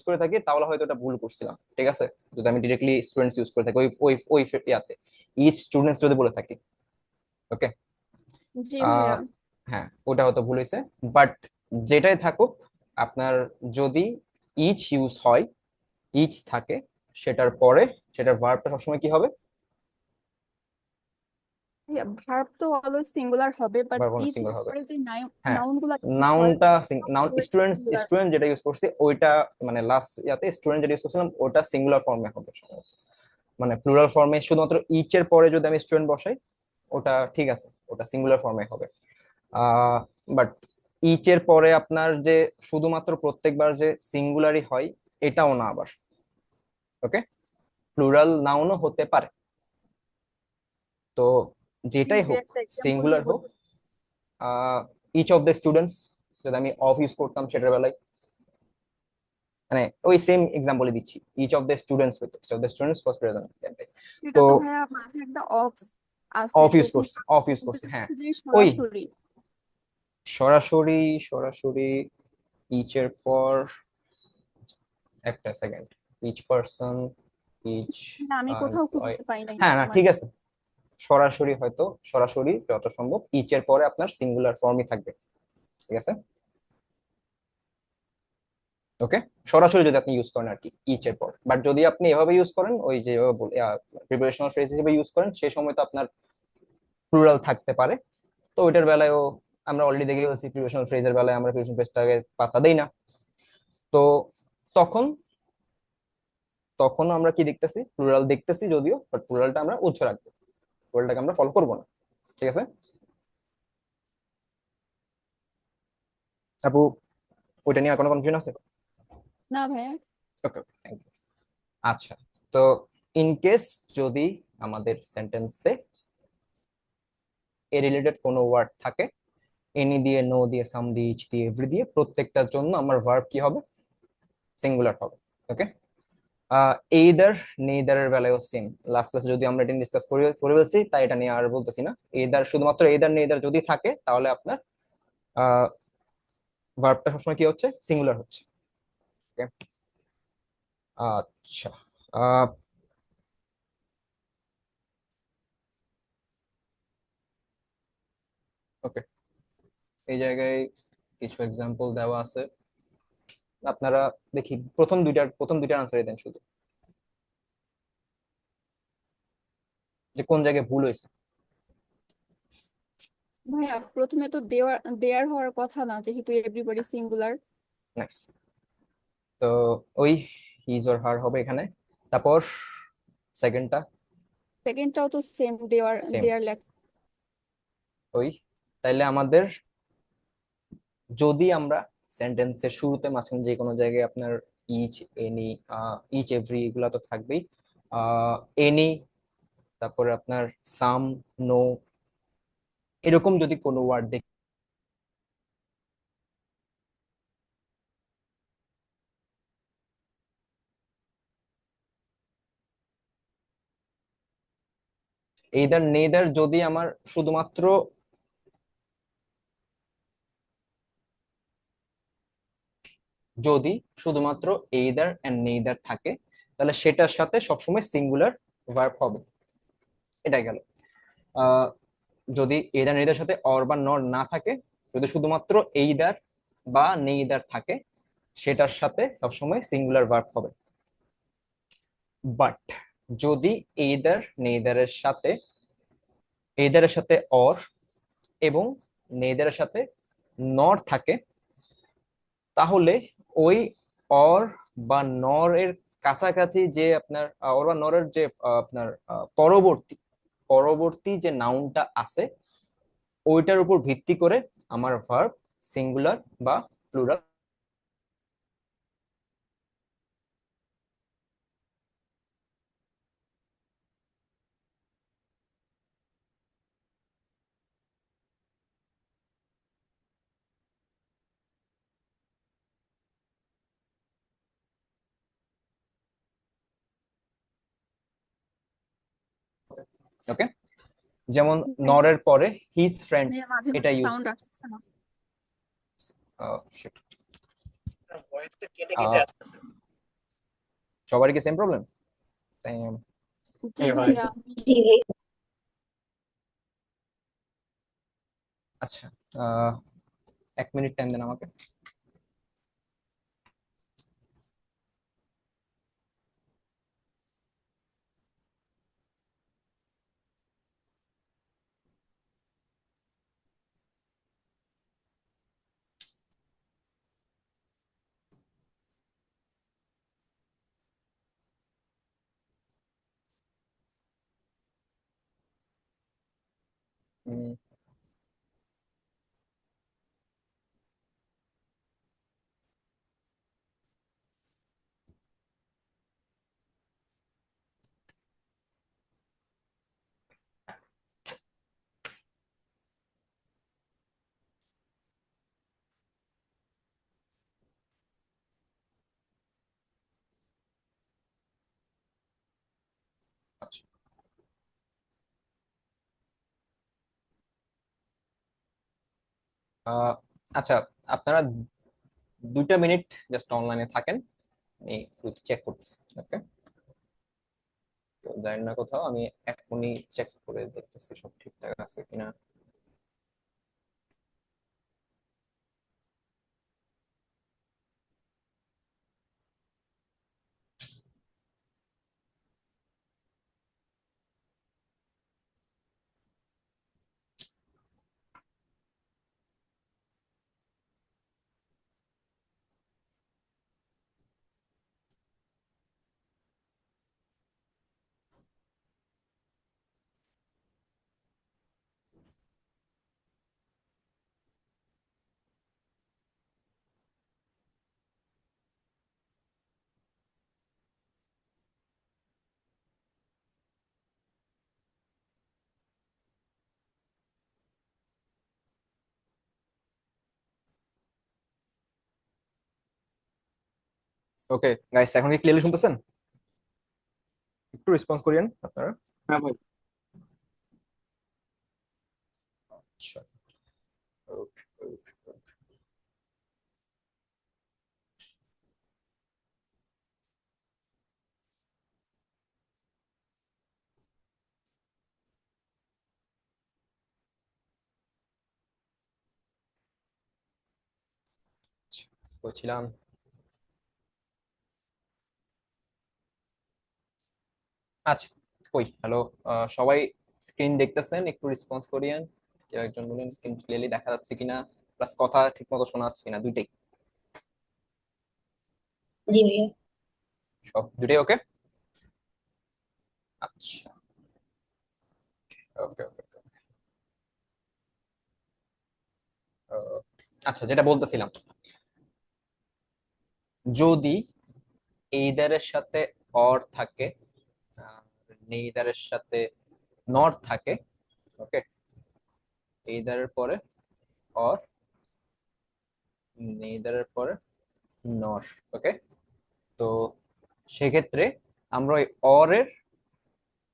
করে থাকি তাহলে হয়তো এটা ভুল করছিলাম, ঠিক আছে? যদি আমি ডিরেক্টলি স্টুডেন্টস ইউজ করে থাকি, ওই ওই ওই ইয়াতে ইচ স্টুডেন্টস যদি বলে থাকি, ওকে, জি আহ ভাইয়া। হ্যাঁ, ওটা হয়তো ভুল হয়েছে। বাট যেটাই থাকুক, আপনার যদি ইচ ইউজ হয়, ইচ থাকে, সেটার পরে সেটার ভার্বটা সবসময় কি হবে, ভার্ব তো অলওয়েজ সিঙ্গুলার হবে, বাট ভার্ব ইজ এর সিঙ্গুলার হবে। পরে যে হ্যাঁ, নাউন গুলা use হয় নাউনটা, noun always students, singular. Student যেটা ইউজ করছি ওইটা, মানে লাস্ট ইয়াতে স্টুডেন্ট যেটা ইউজ করছিলাম ওটা সিঙ্গুলার ফর্মে হবে সম্ভবত। মানে প্লুরাল ফর্মে শুধুমাত্র ইচ এর পরে যদি আমি স্টুডেন্ট বসাই, ওটা ঠিক আছে, ওটা সিঙ্গুলার ফর্মে হবে। বাট ইচ এর পরে আপনার যে শুধুমাত্র প্রত্যেকবার যে সিঙ্গুলারই হয়, এটাও না আবার। ওকে, প্লুরাল নাউনও হতে পারে। তো যেটাই দুই হোক, একটা এক্সাম্পল সিঙ্গুলার দিয়ে হোক, বলবেন? ইচ অফ দ্য স্টুডেন্টস যদি আমি অফ ইউজ করতাম সেটার বেলায়, মানে ওই সেম এক্সাম্পলে দিচ্ছি, ইচ অফ দ্য স্টুডেন্টস হইতো, each of the students was present. এটা তো তো ভাইয়া মাঝে একটা অফ আছে, অফ তো ইউজ করছি, অফ ইউজ বলতে করছি, হ্যাঁ। চাচ্ছি যে ওই সরাসরি। সরাসরি, সরাসরি ইচ এর পর, একটা সেকেন্ড, ইচ পারসন, ইচ না, আমি কোথাও এমপ্লয়, খুঁজে পাই নাই হ্যাঁ, না, মানে। ঠিক আছে, সরাসরি হয়তো, সরাসরি যত সম্ভব ইচ এর পরে আপনার সিঙ্গুলার ফর্মই থাকবে, ঠিক আছে? ওকে, সরাসরি যদি আপনি ইউজ করেন আর কি ইচ এর পর, বাট যদি আপনি এভাবে ইউজ করেন, ওই যে প্রিপারেশনাল ফ্রেজ হিসেবে ইউজ করেন, সেই সময় তো আপনার প্লুরাল থাকতে পারে। তো ওইটার বেলায়ও আমরা অলরেডি দেখে ফেলছি, প্রিপারেশনাল ফ্রেজের বেলায় আমরা প্রিপারেশন ফ্রেজটাকে পাত্তা দেই না। তো তখন তখন আমরা কি দেখতেছি, প্লুরাল দেখতেছি যদিও, বাট প্লুরালটা আমরা উচ্চ রাখবো, প্লুরালটাকে আমরা ফলো করবো না, ঠিক আছে আপু? ওইটা নিয়ে আর কোনো কনফিউশন আছে? না ভাইয়া। ওকে, ওকে, থ্যাংক ইউ। আচ্ছা, তো ইন কেস যদি আমাদের সেন্টেন্সে এ রিলেটেড কোনো ওয়ার্ড থাকে, এনি দিয়ে, নো দিয়ে, সাম দিয়ে, ইচ দিয়ে, এভরি দিয়ে, প্রত্যেকটার জন্য আমার ভার্ব কি হবে, সিঙ্গুলার হবে। ওকে, এইদার, নেইদারের বেলায়ও সেম। লাস্ট ক্লাসে যদি আমরা এটা ডিসকাস করে করে ফেলছি, তাই এটা নিয়ে আর বলতেছি না। এইদার, শুধুমাত্র এইদার নেইদার যদি থাকে, তাহলে আপনার ভার্বটা সবসময় কি হচ্ছে, সিঙ্গুলার হচ্ছে। Okay? আচ্ছা, ওকে, এই জায়গায় কিছু এক্সাম্পল দেওয়া আছে, আপনারা দেখি প্রথম দুইটার আনসারই দেন শুধু, যে কোন জায়গায় ভুল হয়েছে। ভাইয়া প্রথমে তো দেয়ার হওয়ার কথা না, যেহেতু এভরিবডি সিঙ্গুলার। নাইস। তো ওই হিজ অর হার হবে এখানে। তারপর সেকেন্ডটা সেকেন্ডটাও তো সেম, দেয়ার সেম। দেয়ার লেখা। ওই, তাইলে আমাদের যদি আমরা সেন্টেন্সের শুরুতে মাঝখানে যে কোনো জায়গায় আপনার ইচ, এনি, ইচ, এভরি এগুলা তো থাকবেই, এনি, তারপরে আপনার সাম, নো, এরকম যদি কোনো ওয়ার্ড দেখি, এইদার নেইদার যদি আমার শুধুমাত্র যদি শুধুমাত্র এইদার এন্ড নেইদার থাকে, তাহলে সেটার সাথে সবসময় সিঙ্গুলার ভার্ব হবে। এটা গেল। আহ, যদি এইদার নেইদার সাথে অর বা নর না থাকে, যদি শুধুমাত্র এইদার বা নেইদার থাকে, সেটার সাথে সবসময় সিঙ্গুলার ভার্ব হবে। বাট যদি এইদার নেইদারের সাথে অর এবং নেইদারের সাথে নর থাকে, তাহলে ওই অর বা নর এর কাছাকাছি যে আপনার অর বা নরের যে আপনার পরবর্তী পরবর্তী যে নাউনটা আছে, ওইটার উপর ভিত্তি করে আমার ভার্ব সিঙ্গুলার বা প্লুরাল। ওকে, যেমন নরের পরে হিজ ফ্রেন্ডস, মাঝে এটা মাঝে ইউজ। সাউন্ড আসছে না। ভয়েসটা কেটে কেটে আসতেছে। সবারই কি সেম প্রবলেম? জি ভাইয়া। জি ভাই। আচ্ছা, 1 মিনিট টাইম দেন আমাকে। উম, আচ্ছা, আহ, আচ্ছা, আপনারা 2টা মিনিট জাস্ট অনলাইনে থাকেন, আমি চেক করতেছি। ওকে, তো জানি না কোথাও, আমি এখনই চেক করে দেখতেছি সব ঠিকঠাক আছে কিনা। ওকে গাইস, এখন কি ক্লিয়ারলি শুনতেছেন? একটু রেসপন্স করিয়েন আপনারা। হ্যাঁ ভাই। আচ্ছা, ওকে, ওকে। বলছিলাম। আচ্ছা, কই হ্যালো, সবাই স্ক্রিন দেখতেছেন? একটু রেসপন্স করিয়েন। কেউ একজন বলেন স্ক্রিন ক্লিয়ারলি দেখা যাচ্ছে কিনা, প্লাস কথা ঠিক মতো শোনা যাচ্ছে কিনা, দুইটাই। জি ভাইয়া। সব দুইটাই ওকে? আচ্ছা, ওকে ওকে ওকে। আচ্ছা, যেটা বলতেছিলাম, যদি এইদারের সাথে অর থাকে আর নেইদারের সাথে নট থাকে, ওকে, এইদারের পরে অর, নেইদারের পরে নর, ওকে, তো সেক্ষেত্রে আমরা ওই অরের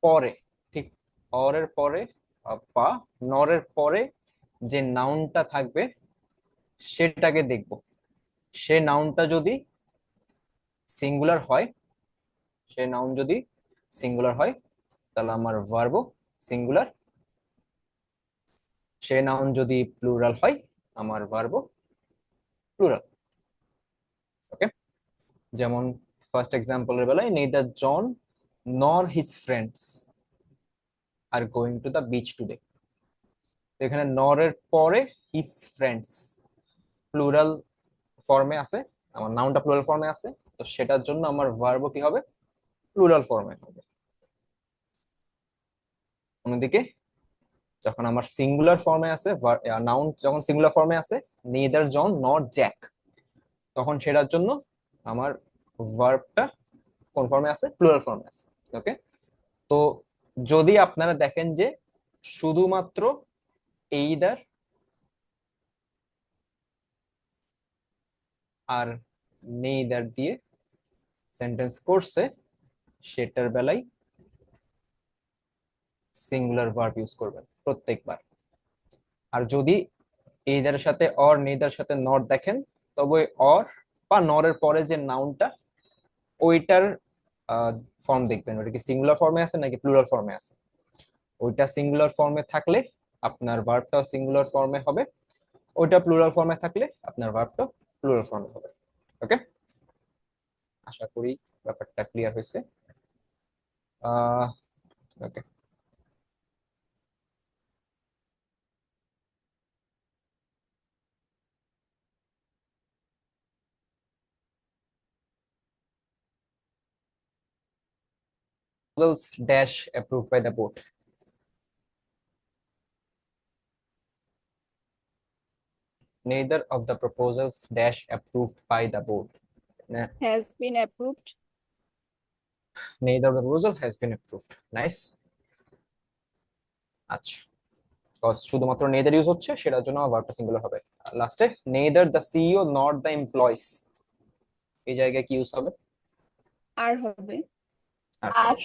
পরে, ঠিক অরের পরে বা নরের পরে যে নাউনটা থাকবে সেটাকে দেখব। সে নাউনটা যদি সিঙ্গুলার হয়, সে নাউন যদি সিঙ্গুলার হয় তাহলে আমার ভার্বও সিঙ্গুলার। সে নাউন যদি প্লুরাল হয় আমার ভার্বও প্লুরাল। ওকে, যেমন ফার্স্ট এক্সাম্পলের বেলায় neither John nor his friends are going to the beach today. এখানে নরের পরে হিজ ফ্রেন্ডস প্লুরাল ফর্মে আছে, আমার নাউনটা প্লুরাল ফর্মে আছে, তো সেটার জন্য আমার ভার্বও কি হবে? প্লুরাল ফর্মে হবে। অন্যদিকে যখন আমার সিঙ্গুলার ফর্মে আছে, নাউন যখন সিঙ্গুলার ফর্মে আছে, নেইদার জন নট জ্যাক, তখন সেটার জন্য আমার ভার্বটা কোন ফর্মে আছে? প্লুরাল ফর্মে আছে। ওকে, তো যদি আপনারা দেখেন যে শুধুমাত্র এইদার আর নেইদার দিয়ে সেন্টেন্স করছে, সেটার বেলায় সিঙ্গুলার ভার্ব ইউজ করবেন প্রত্যেকবার। আর যদি এইদার সাথে অর নেইদার সাথে নট দেখেন, তবে অর বা নরের পরে যে নাউনটা ওইটার ফর্ম দেখবেন, ওটা কি সিঙ্গুলার ফর্মে আছে নাকি প্লুরাল ফর্মে আছে। ওইটা সিঙ্গুলার ফর্মে থাকলে আপনার ভার্বটাও সিঙ্গুলার ফর্মে হবে, ওইটা প্লুরাল ফর্মে থাকলে আপনার ভার্বটাও প্লুরাল ফর্মে হবে। ওকে, আশা করি ব্যাপারটা ক্লিয়ার হয়েছে। ওকে, dash approved by the board. Neither of the proposals dash approved by the board. Has been approved. Neither of the proposal has been approved. Nice. আচ্ছা, because শুধুমাত্র নেইদার ইউজ হচ্ছে সেটার জন্য ভার্বটা সিঙ্গুলার হবে। লাস্টে neither the CEO not the employees, এই জায়গায় কি ইউজ হবে? আর হবে। আর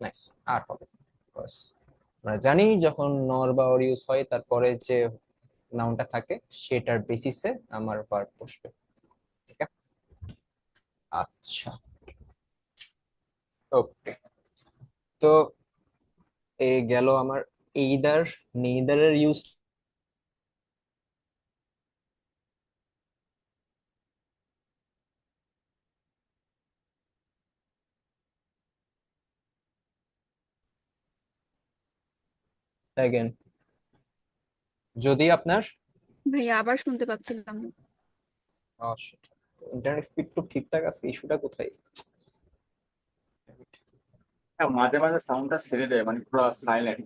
নাইস, আর হবে। Because আমরা জানি যখন নর বা অর ইউজ হয় তারপরে যে নাউনটা থাকে সেটার বেসিসে আমার ভার্ব বসবে। ঠিক আছে, আচ্ছা, ওকে, তো এই গেল আমার এইদার নেইদারের ইউজ। অ্যাগেন, যদি আপনার ভাইয়া আবার শুনতে পাচ্ছিলাম না। ইন্টারনেট স্পিড তো ঠিকঠাক আছে, ইস্যুটা কোথায়? হ্যাঁ, মাঝে মাঝে সাউন্ডটা ছেড়ে দেয়, মানে পুরো সাইলেন্ট।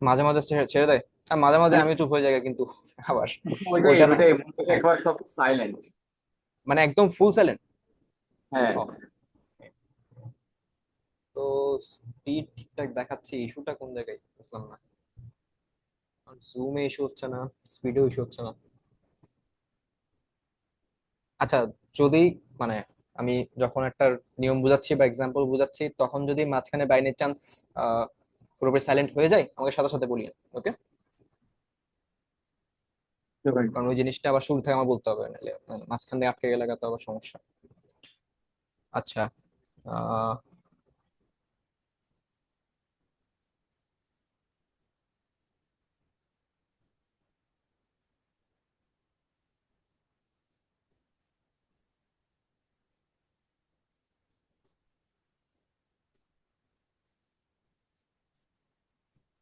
মাঝে মাঝে ছেড়ে ছেড়ে দেয়, আর মাঝে মাঝে আমি চুপ হয়ে যাই কিন্তু আবার ওইটাই ওইটা না। ওইটাই মনে হয় হ্যাঁ, একবার সব সাইলেন্ট। মানে একদম ফুল সাইলেন্ট। হ্যাঁ, তো স্পিড ঠিকঠাক দেখাচ্ছে, ইস্যুটা কোন জায়গায় বুঝলাম না। জুমে ইস্যু হচ্ছে না, স্পিডেও ইস্যু হচ্ছে না। আচ্ছা, যদি মানে আমি যখন একটা নিয়ম বুঝাচ্ছি বা এক্সাম্পল বুঝাচ্ছি তখন যদি মাঝখানে বাই চান্স পুরোপুরি সাইলেন্ট হয়ে যায় আমাকে সাথে সাথে বলিয়েন। ওকে, কারণ ওই জিনিসটা আবার শুরু থেকে আমার বলতে হবে, নাহলে মাঝখান দিয়ে আটকে গেলে তো আবার সমস্যা। আচ্ছা, আহ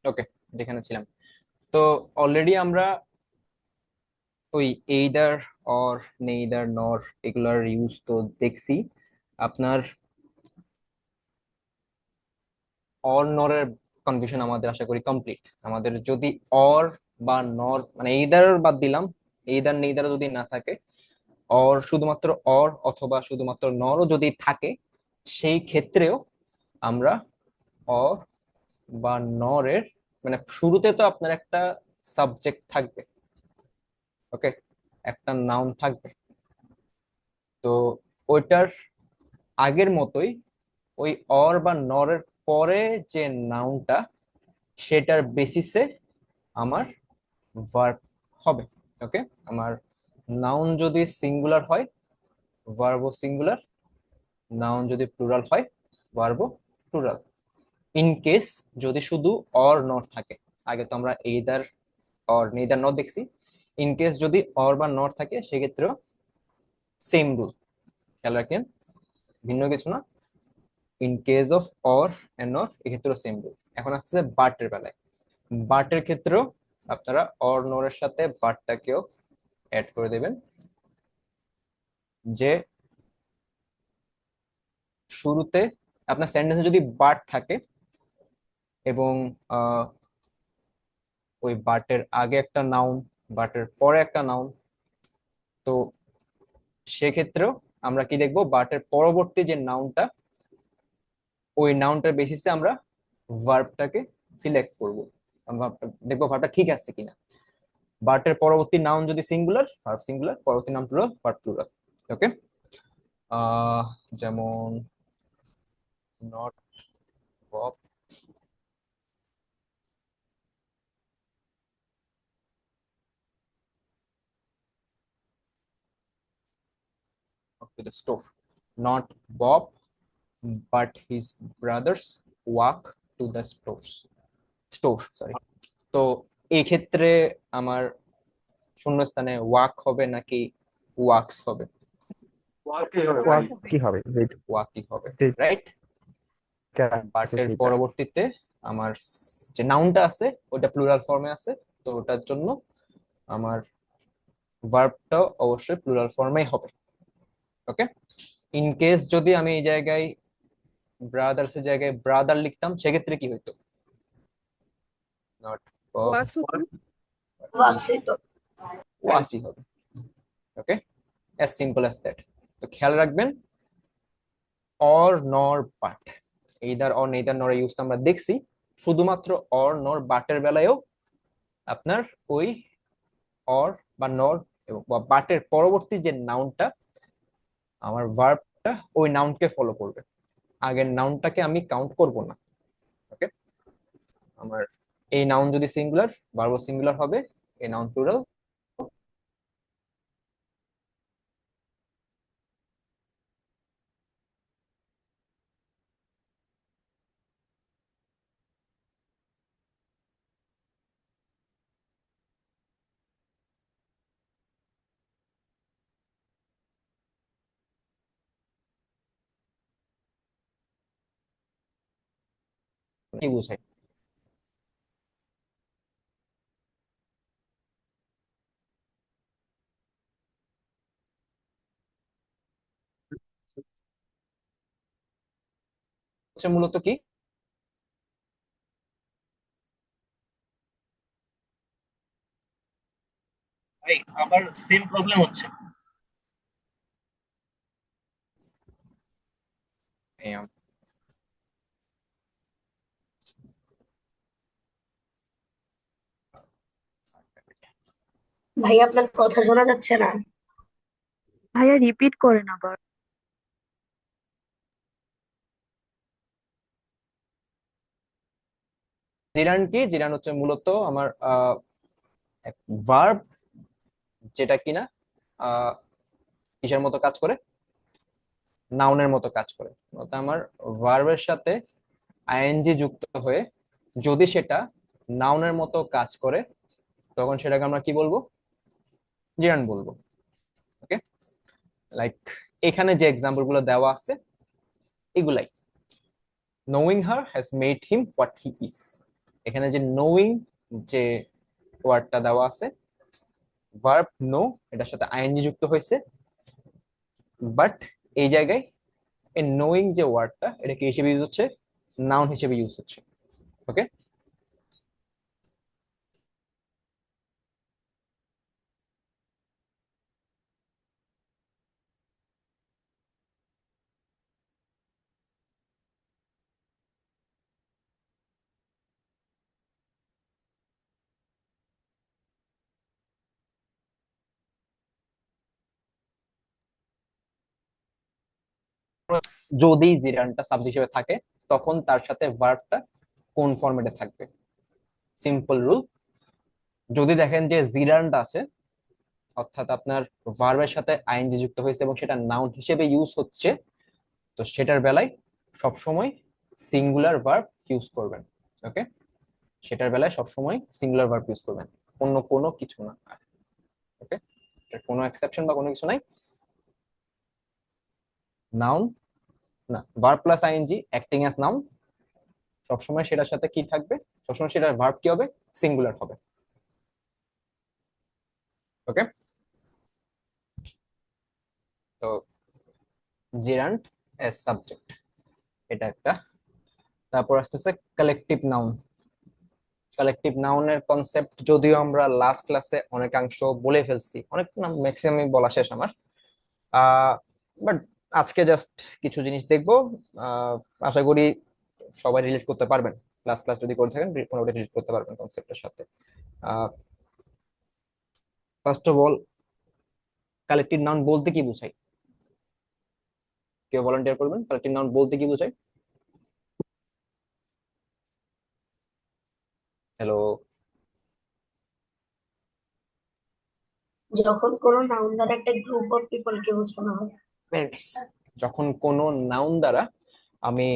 ওকে, যেখানে ছিলাম। তো অলরেডি আমরা ওই এইদার অর নেইদার নর এগুলার ইউজ তো দেখছি। আপনার অর নরের কনফিউশন আমাদের আশা করি কমপ্লিট। আমাদের যদি অর বা নর মানে এইদার বাদ দিলাম, এইদার নেইদার যদি না থাকে, অর শুধুমাত্র অর অথবা শুধুমাত্র নরও যদি থাকে, সেই ক্ষেত্রেও আমরা অর বা নরের মানে শুরুতে তো আপনার একটা সাবজেক্ট থাকবে, ওকে, একটা নাউন থাকবে। তো ওইটার আগের মতোই ওই অর বা নরের পরে যে নাউনটা, সেটার বেসিসে আমার ভার্ব হবে। ওকে, আমার নাউন যদি সিঙ্গুলার হয় ভার্বও সিঙ্গুলার, নাউন যদি প্লুরাল হয় ভার্বও প্লুরাল। ইন কেস যদি শুধু অর নট থাকে, আগে তো আমরা এইদার অর নেইদার নট দেখছি, ইন কেস যদি অর বা নট থাকে সেক্ষেত্রেও সেম রুল, খেয়াল রাখেন, ভিন্ন কিছু না। In case of or and not এক্ষেত্রেও সেম রুল। এখন আসছে বাটের বেলায়। বাটের ক্ষেত্রেও আপনারা অর নরের সাথে বাটটাকেও অ্যাড করে দেবেন, যে শুরুতে আপনার সেন্টেন্সে যদি বাট থাকে এবং ওই বাটের আগে একটা নাউন, বাটের পরে একটা নাউন, তো সেক্ষেত্রেও আমরা কি দেখবো, বাটের পরবর্তী যে নাউনটা, ওই নাউনটার বেসিসে আমরা ভার্বটাকে সিলেক্ট করব, আমরা দেখবো ভার্বটা ঠিক আছে কিনা। বাটের পরবর্তী নাউন যদি সিঙ্গুলার, ভার্ব সিঙ্গুলার, পরবর্তী নাউন প্লুরাল, ভার্ব প্লুরাল। ওকে, যেমন not Bob to the store. Not Bob, but his brothers walk to the stores. Store, sorry. তো এই ক্ষেত্রে আমার শূন্যস্থানে ওয়াক হবে নাকি ওয়াক্স হবে? কি হবে ওয়াকই হবে, যেটা রাইট? আছে বাটের সেটা। পরবর্তীতে আমার যে নাউনটা আছে ওটা প্লুরাল ফর্মে আছে, তো ওটার জন্য আমার ভার্বটাও অবশ্যই প্লুরাল ফর্মেই হবে। ওকে, ইন কেস যদি আমি এই জায়গায় ব্রাদার্স এর জায়গায় ব্রাদার লিখতাম সেক্ষেত্রে কি হইতো? নট ওয়াক্স হতো। ওয়াক্সই তো। ওয়াসি হবে। ওকে, অ্যাজ সিম্পল অ্যাজ দ্যাট। তো খেয়াল রাখবেন, অর নর বাট, এইদার অর নেইদার নর ইউজ আমরা দেখছি, শুধুমাত্র অর নর বাটের বেলায়ও আপনার ওই অর বা নর এবং বা বাটের পরবর্তী যে নাউনটা, আমার ভার্বটা ওই নাউনকে ফলো করবে, আগের নাউনটাকে আমি কাউন্ট করব না। ওকে, আমার এই নাউন যদি সিঙ্গুলার, ভার্ব সিঙ্গুলার হবে, এই নাউন প্লুরাল। কি বোঝায়? হচ্ছে মূলত কি, ভাই আমার সেম প্রবলেম হচ্ছে। এই, ভাই আপনার কথা শোনা যাচ্ছে না। ভাইয়া রিপিট করেন আবার। জিরান কি, জিরান হচ্ছে মূলত আমার ভার্ব, যেটা কিনা আহ কিসের মতো কাজ করে, নাউনের মতো কাজ করে। অর্থাৎ আমার ভার্বের সাথে আইএনজি যুক্ত হয়ে যদি সেটা নাউনের মতো কাজ করে, তখন সেটাকে আমরা কি বলবো, জিরান বলবো। ওকে, লাইক এখানে যে এক্সাম্পল গুলো দেওয়া আছে এগুলাই, knowing her has made him what he is. এখানে যে নোয়িং যে ওয়ার্ডটা দেওয়া আছে, ভার্ব নো, এটার সাথে আইএনজি যুক্ত হয়েছে, বাট এই জায়গায় এই নোয়িং যে ওয়ার্ডটা এটা কি হিসেবে ইউজ হচ্ছে? নাউন হিসেবে ইউজ হচ্ছে। ওকে, যদি জিরানটা সাবজেক্ট হিসেবে থাকে তখন তার সাথে ভার্বটা কোন ফরম্যাটে থাকবে? সিম্পল রুল, যদি দেখেন যে জিরান্ড আছে অর্থাৎ আপনার ভার্বের সাথে আইএনজি যুক্ত হয়েছে এবং সেটা নাউন হিসেবে ইউজ হচ্ছে, তো সেটার বেলায় সবসময় সিঙ্গুলার ভার্ব ইউজ করবেন। ওকে, সেটার বেলায় সবসময় সিঙ্গুলার ভার্ব ইউজ করবেন, অন্য কোনো কিছু না। ওকে, কোনো এক্সেপশন বা কোনো কিছু নাই। নাউন না, verb plus ING acting as noun, সবসময় সেটার সাথে কি থাকবে? সবসময় সেটার ভার্ব কি হবে? সিঙ্গুলার হবে। ওকে, তো জিরান্ড এজ সাবজেক্ট, এটা একটা। তারপর আসতেছে কালেকটিভ নাউন। কালেকটিভ নাউনের কনসেপ্ট যদিও আমরা লাস্ট ক্লাসে অনেকাংশ বলে ফেলছি, অনেক না, ম্যাক্সিমাম বলা শেষ আমার। বাট আজকে জাস্ট কিছু জিনিস দেখবো। আশা করি সবাই রিলেট করতে পারবেন, ক্লাস ক্লাস যদি করে থাকেন মোটামুটি রিলেট করতে পারবেন কনসেপ্টের সাথে। First of all, collective noun বলতে কি বোঝায়? কেউ ভলান্টিয়ার করবেন, কালেকটিভ নাউন বলতে কি বোঝায়? হ্যালো? যখন কোনো নাউন দ্বারা একটা গ্রুপ অফ পিপলকে বোঝানো হয়। Very nice. যখন কোনো নাউন দ্বারা আমি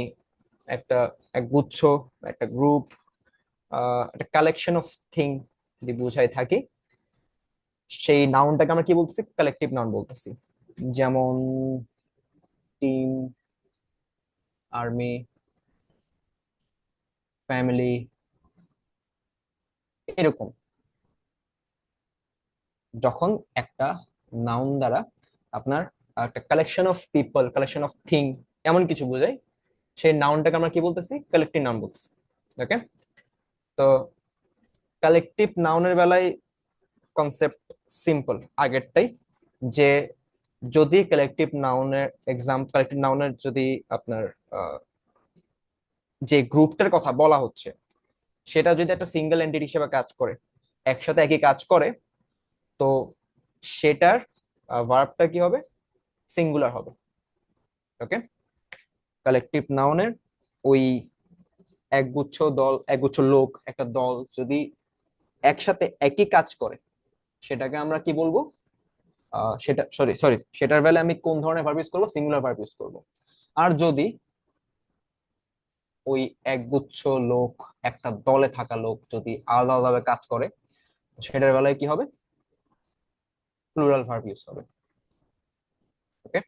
একটা এক গুচ্ছ, একটা গ্রুপ, একটা কালেকশন অফ থিং যদি বুঝাই থাকি, সেই নাউনটাকে আমরা কি বলতেছি? কালেকটিভ নাউন বলতেছি। যেমন টিম, আর্মি, ফ্যামিলি, এরকম। যখন একটা নাউন দ্বারা আপনার একটা collection of people, collection of thing এমন কিছু বোঝায়, সেই নাউনটাকে আমরা কি বলতেছি? কালেকটিভ নাউন বলতেছি। ওকে, তো কালেকটিভ নাউনের বেলায় কনসেপ্ট সিম্পল আগেরটাই, যে যদি কালেকটিভ নাউনের কালেকটিভ নাউনের যদি আপনার যে গ্রুপটার কথা বলা হচ্ছে সেটা যদি একটা সিঙ্গেল এন্টিটি হিসেবে কাজ করে, একসাথে একই কাজ করে, তো সেটার ভার্বটা কি হবে? সিঙ্গুলার হবে। ওকে, কালেকটিভ নাউনের ওই একগুচ্ছ দল, একগুচ্ছ লোক, একটা দল যদি একসাথে একই কাজ করে সেটাকে আমরা কি বলবো? সেটা সরি সরি সেটার বেলায় আমি কোন ধরনের ভার্ব ইউজ করবো? সিঙ্গুলার ভার্ব ইউজ করবো। আর যদি ওই একগুচ্ছ লোক, একটা দলে থাকা লোক যদি আলাদা আলাদা কাজ করে, তো সেটার বেলায় কি হবে? প্লুরাল ভার্ব ইউজ হবে। ওকে,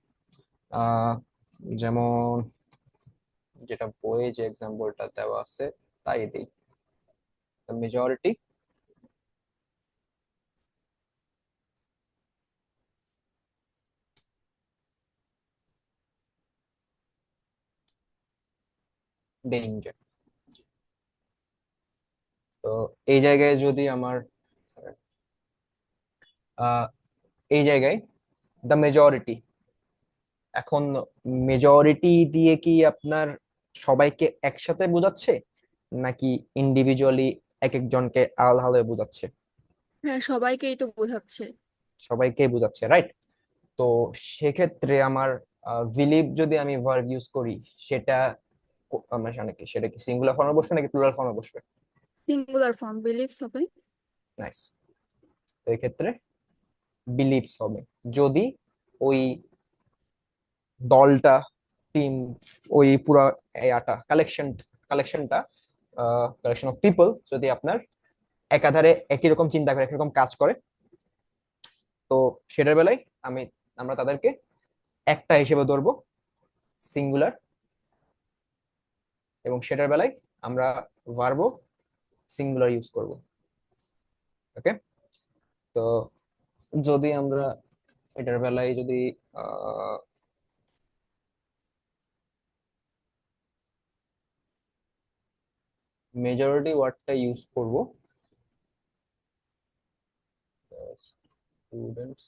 যেমন যেটা বইয়ে যে এক্সাম্পলটা দেওয়া আছে তাই দিই। Majority, danger. তো এই জায়গায় যদি আমার আহ, এই জায়গায় দ্য মেজরিটি, এখন মেজরিটি দিয়ে কি আপনার সবাইকে একসাথে বোঝাচ্ছে নাকি ইন্ডিভিজুয়ালি এক একজনকে আলাদা আলাদা বোঝাচ্ছে? হ্যাঁ, সবাইকেই তো বোঝাচ্ছে। সবাইকে বোঝাচ্ছে, রাইট। তো সেক্ষেত্রে আমার বিলিভ যদি আমি ভার্ব ইউজ করি, সেটা আমার কি সেটা কি সিঙ্গুলার ফর্মে বসবে নাকি প্লুরাল ফর্মে বসবে? সিঙ্গুলার ফর্ম বিলিভস হবে। নাইস। তো এই ক্ষেত্রে বিলিভস হবে যদি ওই দলটা, টিম, ওই পুরো কালেকশনটা কালেকশন অফ পিপল যদি আপনার একাধারে একই রকম চিন্তা করে, একই রকম কাজ করে, তো সেটার বেলায় আমরা তাদেরকে একটা হিসেবে ধরবো, সিঙ্গুলার, এবং সেটার বেলায় আমরা ভার্বও সিঙ্গুলার ইউজ করব। ওকে, তো যদি আমরা এটার বেলায় যদি মেজরিটি ওয়ার্ডটা ইউজ করব, স্টুডেন্টস,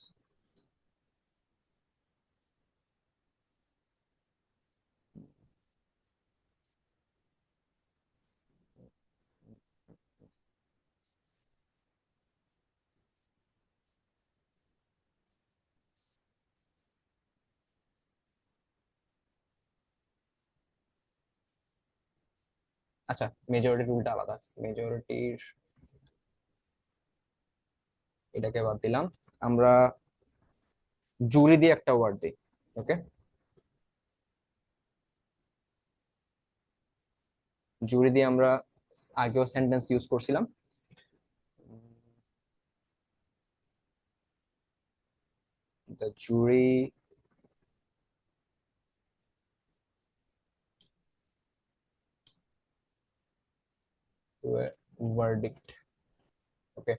আচ্ছা মেজরিটি রুলটা আলাদা, মেজরিটির এটাকে বাদ দিলাম, আমরা জুরি দিয়ে একটা ওয়ার্ড দিই। ওকে, জুরি দিয়ে আমরা আগেও সেন্টেন্স ইউজ করছিলাম। The jury verdict. ওকে,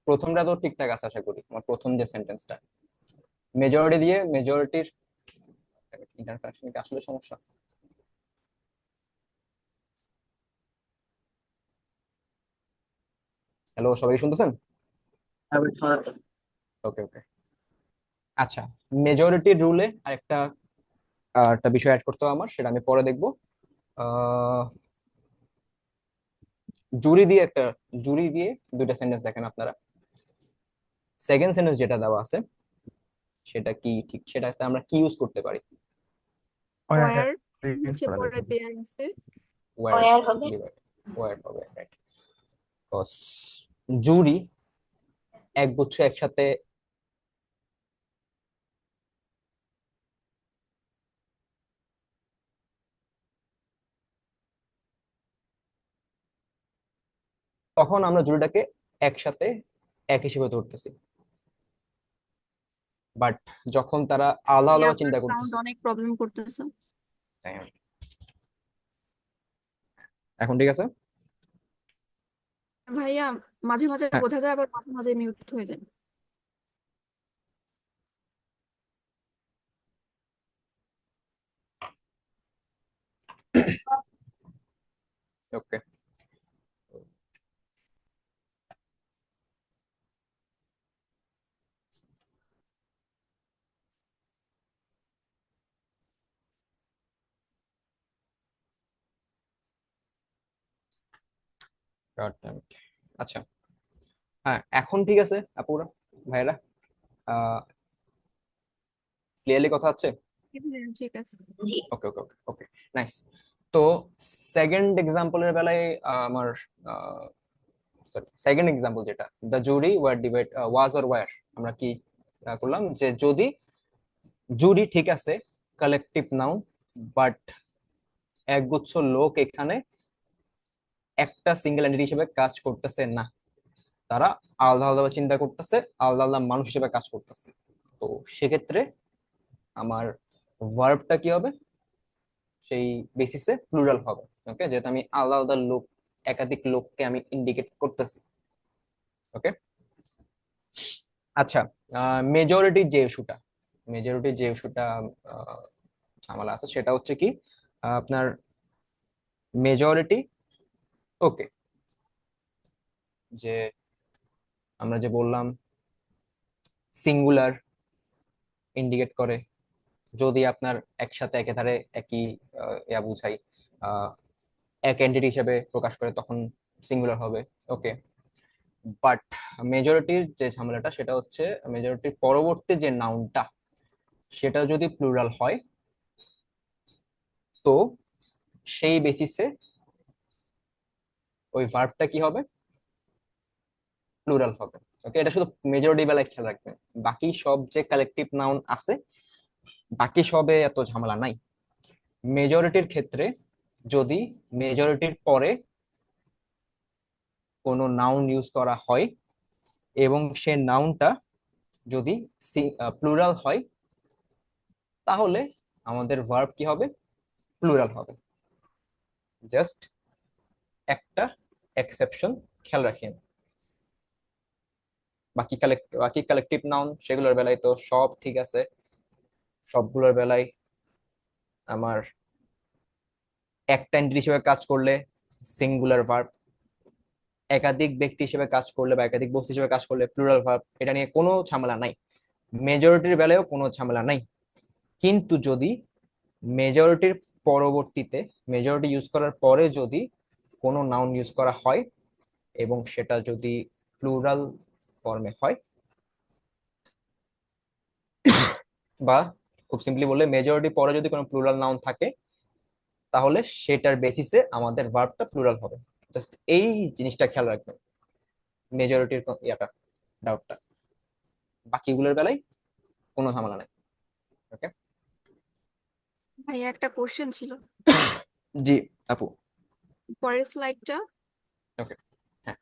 প্রথমটা তো ঠিকঠাক আছে আশা করি, আমার প্রথম যে সেন্টেন্সটা মেজরিটি দিয়ে, মেজরিটির ইন্টারকানেকশন কি আসলে সমস্যা? হ্যালো, সবাই শুনতেছেন? ওকে ওকে, আচ্ছা মেজরিটি রুলে আরেকটা একটা বিষয় অ্যাড করতে হবে আমার, সেটা আমি পরে দেখবো। জুরি দিয়ে একটা, জুরি দিয়ে দুইটা সেন্টেন্স দেখেন আপনারা। সেকেন্ড সেন্টেন্স যেটা দেওয়া আছে সেটা কি ঠিক, সেটাতে আমরা কি ইউজ করতে পারি? ওয়ার হচ্ছে পরে দেয়ার আছে। ওয়্যার, ওয়ার হবে। ওয়্যার হবে, রাইট। জুরি একগুচ্ছ একসাথে তখন আমরা জুরিটাকে একসাথে এক হিসেবে ধরতেছি, বাট যখন তারা আলাদা আলাদা আপনার চিন্তা সাউন্ড করতেছে। অনেক প্রবলেম করতেছে। হ্যাঁ, এখন ঠিক আছে? ভাইয়া মাঝে মাঝে হ্যাঁ, বোঝা যায়, আবার মাঝে মাঝে মিউট হয়ে যায়। ওকে, আচ্ছা হ্যাঁ এখন ঠিক আছে আপুরা, ভাইরা, ক্লিয়ারলি কথা হচ্ছে? ঠিক আছে। জি। ওকে ওকে ওকে ওকে, নাইস। তো সেকেন্ড এক্সাম্পলের বেলায় আমার সরি, সেকেন্ড এক্সাম্পল যেটা, the jury were debate was or were, আমরা কি করলাম যে যদি জুরি ঠিক আছে কালেকটিভ নাউন, বাট একগুচ্ছ লোক এখানে একটা সিঙ্গেল এন্টিটি হিসেবে কাজ করতেছে না, তারা আলাদা আলাদা চিন্তা করতেছে, আলাদা আলাদা মানুষ হিসেবে কাজ করতেছে। তো সেক্ষেত্রে আমার ভার্বটা কি হবে, সেই বেসিসে প্লুরাল হবে। ওকে, যেহেতু আমি আলাদা আলাদা লোক, একাধিক লোককে আমি ইন্ডিকেট করতেছি। ওকে, আচ্ছা মেজরিটি যে ইস্যুটা, মেজরিটি যে ইস্যুটা ঝামেলা আছে সেটা হচ্ছে কি, আপনার মেজরিটি, ওকে, যে আমরা যে বললাম সিঙ্গুলার ইন্ডিকেট করে যদি আপনার একসাথে একেধারে একই ইয়া বুঝাই, আহ, এক এন্টিটি হিসেবে প্রকাশ করে তখন সিঙ্গুলার হবে। ওকে, বাট মেজরিটির যে ঝামেলাটা সেটা হচ্ছে মেজরিটির পরবর্তী যে নাউনটা সেটা যদি প্লুরাল হয় তো সেই বেসিসে ওই ভার্বটা কি হবে, প্লুরাল হবে। ওকে, এটা শুধু মেজরিটি বেলায় খেয়াল রাখবেন, বাকি সব যে কালেকটিভ নাউন আছে বাকি সবে এত ঝামেলা নাই। মেজরিটির ক্ষেত্রে যদি মেজরিটির পরে কোনো নাউন ইউজ করা হয় এবং সে নাউনটা যদি প্লুরাল হয়, তাহলে আমাদের ভার্ব কি হবে? প্লুরাল হবে। জাস্ট একটা এক্সেপশন খেয়াল রাখেন। বাকি কালেকটিভ নাউন সেগুলোর বেলায় তো সব ঠিক আছে। সবগুলোর বেলায় আমার একটা এন্টিটি হিসেবে কাজ করলে সিঙ্গুলার ভার্ব, একাধিক ব্যক্তি হিসেবে কাজ করলে বা একাধিক বস্তু হিসেবে কাজ করলে প্লুরাল ভার্ব। এটা নিয়ে কোনো ঝামেলা নাই। মেজরিটির বেলায়ও কোনো ঝামেলা নাই। কিন্তু যদি মেজরিটির পরবর্তীতে, মেজরিটি ইউজ করার পরে যদি কোনো নাউন ইউজ করা হয় এবং সেটা যদি প্লুরাল ফর্মে হয়, বা খুব সিম্পলি বললে মেজরিটি পরে যদি কোনো প্লুরাল নাউন থাকে, তাহলে সেটার বেসিসে আমাদের ভার্বটা প্লুরাল হবে। জাস্ট এই জিনিসটা খেয়াল রাখবেন, মেজরিটির ইয়াটা, ডাউটটা। বাকিগুলোর বেলায় কোনো ঝামেলা নাই। ওকে। ভাইয়া একটা কোশ্চেন ছিল, জি আপু। পরের স্লাইডটা। ওকে। হ্যাঁ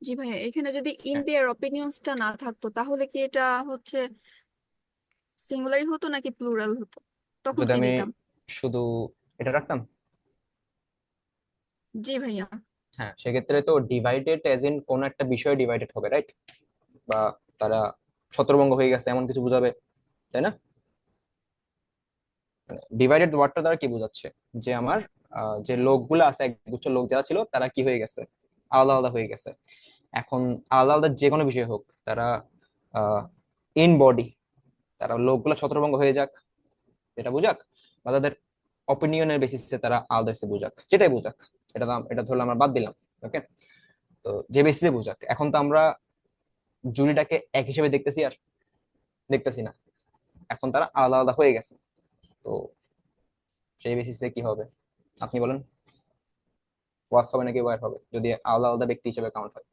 জি ভাইয়া, এখানে যদি ইন হ্যাঁ। দেয়ার অপিনিয়ন্সটা না থাকতো তাহলে কি এটা হচ্ছে সিঙ্গুলারই হতো নাকি প্লুরাল হতো? তখন যদি কি আমি দিতাম? শুধু এটা রাখতাম, জি ভাইয়া। হ্যাঁ, সেক্ষেত্রে তো ডিভাইডেড এজ ইন কোন একটা বিষয়ে ডিভাইডেড হবে, রাইট? বা তারা ছত্রভঙ্গ হয়ে গেছে এমন কিছু বোঝাবে, তাই না? মানে ডিভাইডেড ওয়ার্ডটা দ্বারা কি বোঝাচ্ছে? যে আমার যে লোকগুলো আছে, একগুচ্ছ লোক যারা ছিল, তারা কি হয়ে গেছে? আলাদা আলাদা হয়ে গেছে। এখন আলাদা আলাদা যে কোনো বিষয় হোক, তারা ইন বডি, তারা লোকগুলো ছত্রভঙ্গ হয়ে যাক, এটা বুঝাক, বা তাদের অপিনিয়নের বেসিসে তারা আলাদা হয়েছে বুঝাক, যেটাই বুঝাক, এটা ধরলে আমরা বাদ দিলাম। ওকে। তো যে বেসিসে বুঝাক, এখন তো আমরা জুরিটাকে এক হিসেবে দেখতেছি আর দেখতেছি না, এখন তারা আলাদা আলাদা হয়ে গেছে। তো সেই বেসিসে কি হবে আপনি বলেন? ওয়াস হবে নাকি ওয়ার হবে যদি আলাদা আলাদা ব্যক্তি হিসেবে কাউন্ট হয়?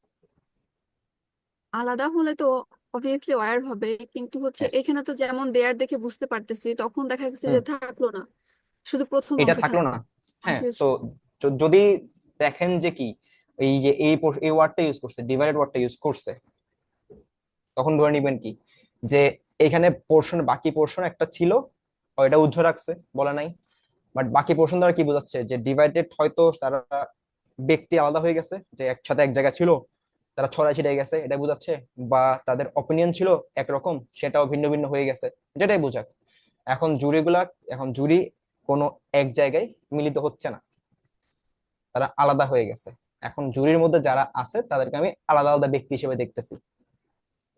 আলাদা হলে তো অবভিয়াসলি ওয়্যার হবে, কিন্তু হচ্ছে Yes. এখানে তো যেমন দেয়ার দেখে বুঝতে পারতেছি, তখন দেখা গেছে হুম। যে থাকলো না, শুধু প্রথম এটা অংশ থাকলো থাকলো। না। হ্যাঁ, কনফিউজ। তো যদি দেখেন যে কি, এই যে এই ওয়ার্ডটা ইউজ করছে, ডিভাইডেড ওয়ার্ডটা ইউজ করছে, তখন ধরে নিবেন কি, যে এখানে পোর্শন, বাকি পোর্শন একটা ছিল, ওইটা উজ্জ্ব রাখছে, বলে নাই। বাট বাকি পোর্শন দ্বারা কি বোঝাচ্ছে? যে ডিভাইডেড হয়তো তারা ব্যক্তি আলাদা হয়ে গেছে, যে একসাথে এক জায়গায় ছিল, তারা ছড়াই ছিটাই গেছে, এটা বোঝাচ্ছে। বা তাদের অপিনিয়ন ছিল একরকম, সেটাও ভিন্ন ভিন্ন হয়ে গেছে, যেটাই বোঝাক। এখন জুরি কোনো এক জায়গায় মিলিত হচ্ছে না, তারা আলাদা হয়ে গেছে। এখন জুরির মধ্যে যারা আছে তাদেরকে আমি আলাদা আলাদা ব্যক্তি হিসেবে দেখতেছি,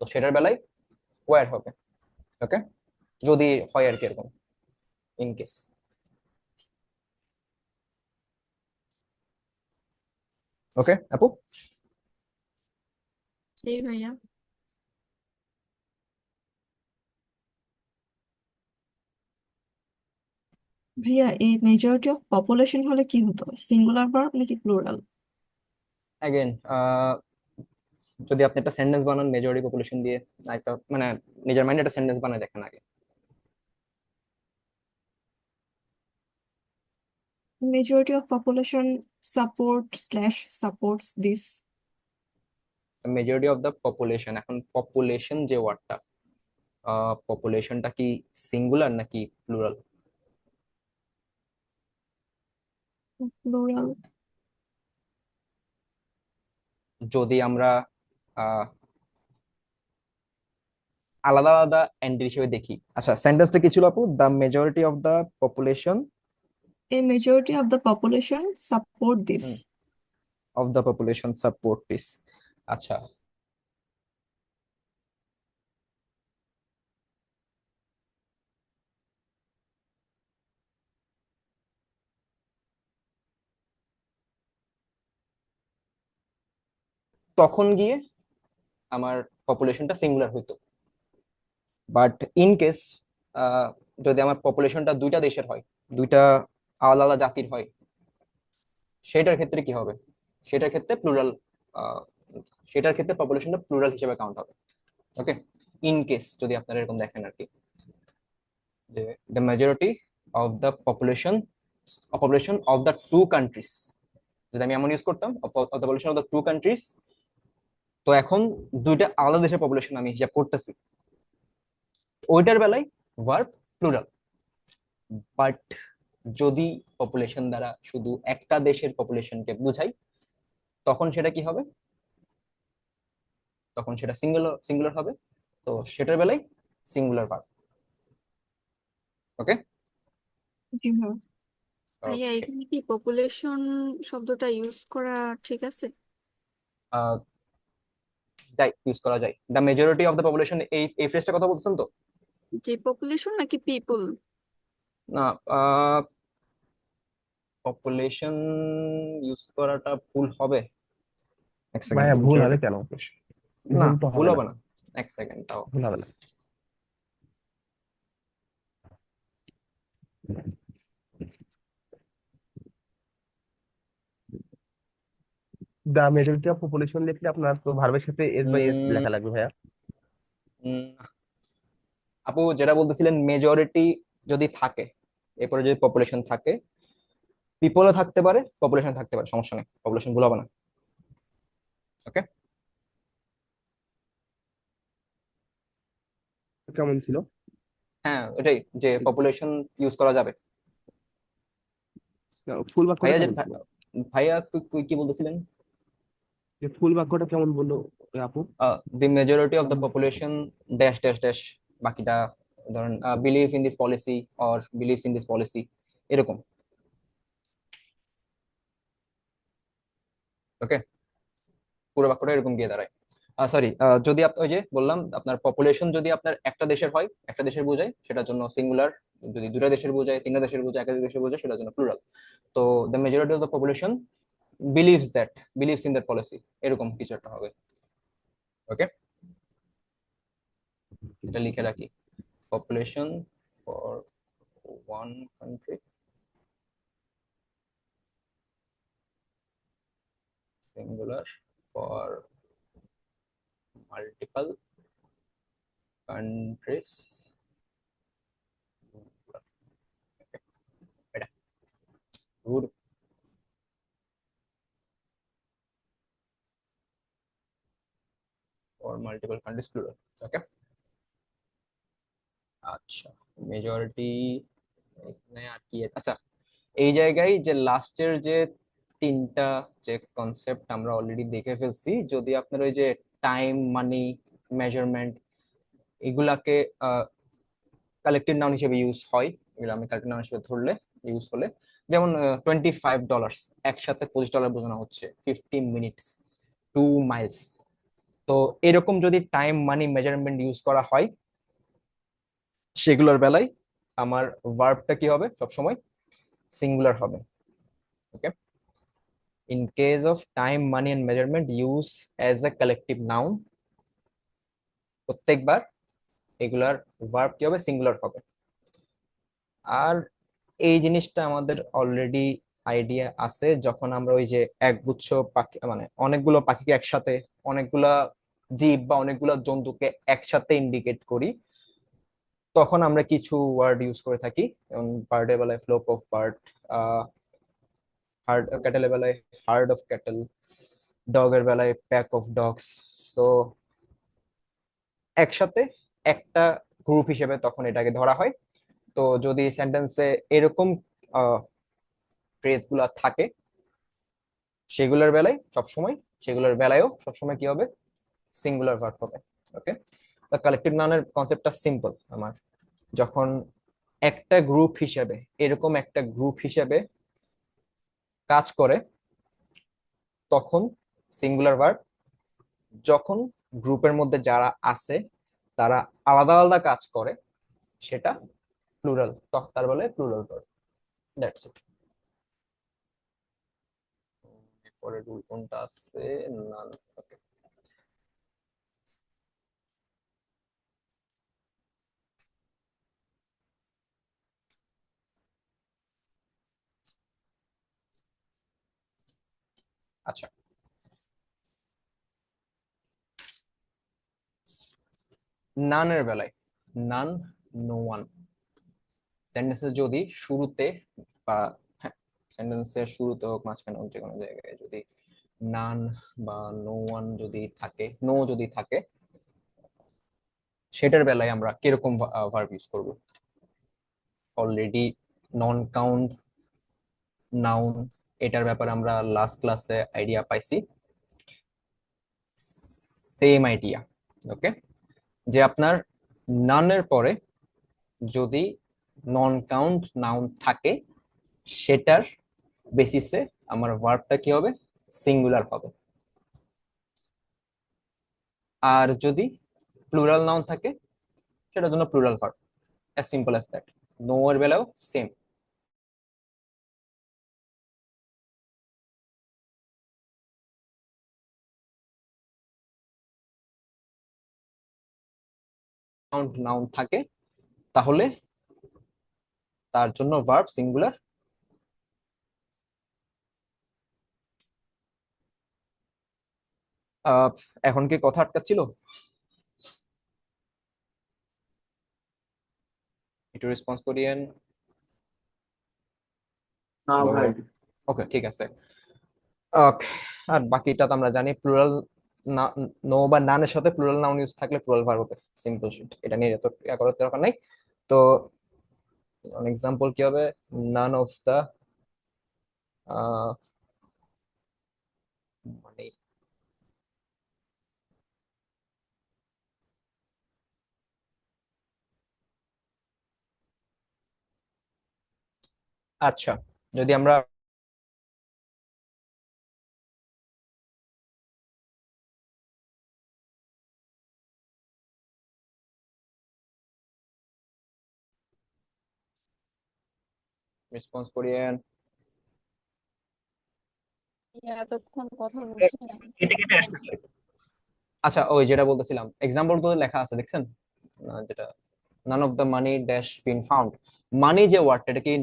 তো সেটার বেলায় ওয়ার হবে। ওকে, যদি হয় আর কি এরকম, ইন কেস। ওকে আপু। জি ভাইয়া। ভাইয়া এই মেজরিটি অফ পপুলেশন হলে কি হতো, সিঙ্গুলার ভার্ব নাকি প্লুরাল? অ্যাগেন, যদি আপনি একটা সেন্টেন্স বানান মেজরিটি পপুলেশন দিয়ে, একটা মানে নিজের মাইন্ডে একটা সেন্টেন্স বানায় দেখেন আগে। Majority of population support slash supports this. Majority of the population, এখন পপুলেশন যে ওয়ার্ডটা, পপুলেশনটা কি সিঙ্গুলার নাকি প্লুরাল? প্লুরাল। যদি আমরা আহ, আলাদা আলাদা এন্ট্রি হিসেবে দেখি, আচ্ছা সেন্টেন্সটা কি ছিল আপু? The majority of the population, A majority of the population support this. Of the population support piece. আচ্ছা, তখন গিয়ে আমার পপুলেশনটা সিঙ্গুলার হইতো। বাট ইন কেস যদি আমার পপুলেশনটা দুইটা দেশের হয়, দুইটা আলাদা আলাদা জাতির হয়, সেটার ক্ষেত্রে কি হবে? সেটার ক্ষেত্রে প্লুরাল, সেটার ক্ষেত্রে পপুলেশনটা প্লুরাল হিসেবে কাউন্ট হবে। ওকে, ইন কেস যদি আপনারা এরকম দেখেন আর কি। যে the majority of the population of the two countries, যদি আমি এমন ইউজ করতাম of the population of the two countries, তো এখন দুইটা আলাদা দেশের পপুলেশন আমি হিসাব করতেছি, ওইটার বেলায় ভার্ব প্লুরাল। বাট যদি পপুলেশন দ্বারা শুধু একটা দেশের পপুলেশনকে বুঝাই, তখন সেটা কি হবে? তখন সেটা সিঙ্গুলার সিঙ্গুলার হবে। তো সেটার বেলায় সিঙ্গুলার ভার্ব। ওকে জি ভাইয়া। ভাইয়া ওকে। এখানে কি পপুলেশন শব্দটা ইউজ করা ঠিক আছে? যাই ইউজ করা যায়, the majority of the population, এই ফ্রেজটা কথা বলছেন তো? যে পপুলেশন নাকি পিপল? না, পপুলেশন ইউজ করাটা ভুল হবে। এক সেকেন্ড, ভাইয়া দ্য ভুল মেজরিটি হবে অফ কেন? পপুলেশন। না, ভুল তো ভুল হবে না, হবে না। এক সেকেন্ড তাও। ভুল হবে না। দ্য মেজরিটি অফ পপুলেশন লিখলে আপনার তো ভার্বের সাথে এস বাই এস উম, লেখা লাগবে ভাইয়া। উম, আপু যেটা বলতেছিলেন মেজরিটি যদি থাকে, এরপরে যদি পপুলেশন থাকে, পিপলও থাকতে পারে, পপুলেশন থাকতে পারে, সমস্যা নেই, পপুলেশন ভুল হবে না। ওকে। কেমন ছিল? হ্যাঁ ওটাই, যে পপুলেশন ইউজ করা যাবে। ফুল বাক্যটা ভাইয়া যে কেমন ছিল? ভাইয়া কি বলতেছিলেন? যে ফুল বাক্যটা কেমন বললো ওই আপু? The majority of the population dash dash dash, বাকিটা ধরেন believe in this policy or believes in this policy, এরকম। ওকে, পুরো বাক্যটা এরকম গিয়ে দাঁড়ায়। সরি, যদি ওই যে বললাম আপনার পপুলেশন যদি আপনার একটা দেশের হয়, একটা দেশের বোঝায়, সেটার জন্য সিঙ্গুলার। যদি দুটা দেশের বোঝায়, তিনটা দেশের বোঝায়, একাধিক দেশের বোঝায়, সেটার জন্য প্লুরাল। তো the majority of the population believes in that policy, এরকম কিছু একটা হবে। ওকে, এটা লিখে রাখি। Population for one country, singular for multiple countries, এটা good for multiple countries plural. Okay, আচ্ছা। মেজরিটি এখানে আর কি আচ্ছা, এই জায়গায় যে লাস্টের যে তিনটা যে কনসেপ্ট আমরা অলরেডি দেখে ফেলছি, যদি আপনার ওই যে টাইম, মানি, মেজারমেন্ট, এগুলাকে কালেক্টিভ নাউন হিসেবে ইউজ হয়, এগুলো আমি কালেক্টিভ নাউন হিসেবে ধরলে ইউজ হলে, যেমন $25, একসাথে $25 বোঝানো হচ্ছে, 15 মিনিটস, 2 মাইলস। তো এরকম যদি টাইম, মানি, মেজারমেন্ট ইউজ করা হয়, সেগুলোর বেলায় আমার ভার্বটা কি হবে? সবসময় সিঙ্গুলার হবে। Okay, in case of time, money and measurement use as a collective noun, প্রত্যেকবার এগুলার ভার্ব কি হবে? সিঙ্গুলার হবে। আর এই জিনিসটা আমাদের অলরেডি আইডিয়া আছে, যখন আমরা ওই যে একগুচ্ছ পাখি, মানে অনেকগুলো পাখিকে একসাথে, অনেকগুলা জীব বা অনেকগুলা জন্তুকে একসাথে ইন্ডিকেট করি, তখন আমরা কিছু ওয়ার্ড ইউজ করে থাকি। যেমন বার্ডের বেলায় ফ্লোক অফ বার্ড, হার্ড ক্যাটেলের বেলায় হার্ড অফ ক্যাটেল, ডগের বেলায় প্যাক অফ ডগস। তো একসাথে একটা গ্রুপ হিসেবে তখন এটাকে ধরা হয়। তো যদি সেন্টেন্সে এরকম ফ্রেজ গুলা থাকে, সেগুলোর বেলায় সবসময়, সেগুলোর বেলায়ও সবসময় কি হবে? সিঙ্গুলার ভার্ব হবে। ওকে, তো কালেক্টিভ নাউনের কনসেপ্টটা সিম্পল আমার, যখন একটা গ্রুপ হিসেবে, এরকম একটা গ্রুপ হিসেবে কাজ করে, তখন সিঙ্গুলার ভার্ব। যখন গ্রুপের মধ্যে যারা আছে তারা আলাদা আলাদা কাজ করে, সেটা প্লুরাল, তার বলে প্লুরাল ভার্ব। That's it. পরের রুল কোনটা আছে? নান। ওকে, আচ্ছা। নানের বেলায় নান, নো ওয়ান, সেন্টেন্সের যদি শুরুতে বা হ্যাঁ সেন্টেন্সের শুরুতে হোক মাঝখানে হোক যে কোনো জায়গায় যদি নান বা নো ওয়ান যদি থাকে, নো যদি থাকে, সেটার বেলায় আমরা কিরকম ভার্ব ইউজ করব? অলরেডি নন কাউন্ট নাউন এটার ব্যাপারে আমরা লাস্ট ক্লাসে আইডিয়া পাইছি, সেম আইডিয়া। ওকে, যে আপনার নানের পরে যদি নন কাউন্ট নাউন থাকে সেটার বেসিসে আমার ভার্বটা কি হবে? সিঙ্গুলার হবে। আর যদি প্লুরাল নাউন থাকে সেটার জন্য plural verb, as simple as that. No এর বেলাও সেম। কাউন্ট নাউন থাকে তাহলে তার জন্য ভার্ব সিঙ্গুলার। এখন কি কথা আটকাচ্ছিল? একটু রেসপন্স করিয়েন। না ভাই। ওকে, ঠিক আছে। Okay, আর বাকিটা তো আমরা জানি, প্লুরাল নো বা নানের সাথে প্লুরাল নাউন ইউজ থাকলে প্লুরাল ভার্ব হবে। সিম্পল শিট, এটা নিয়ে যত করার দরকার নাই। তো এক্সাম্পল কি হবে? নান অফ দা মানে আচ্ছা, যদি আমরা রেসপন্স করিয়েন। এতক্ষণ কথা বলছি না। কেটে কেটে আসতেছে। আচ্ছা, ওই যেটা বলতেছিলাম এক্সাম্পল তো লেখা আছে দেখছেন, যেটা none of the money dash been found. Money যে ওয়ার্ডটা, এটা কি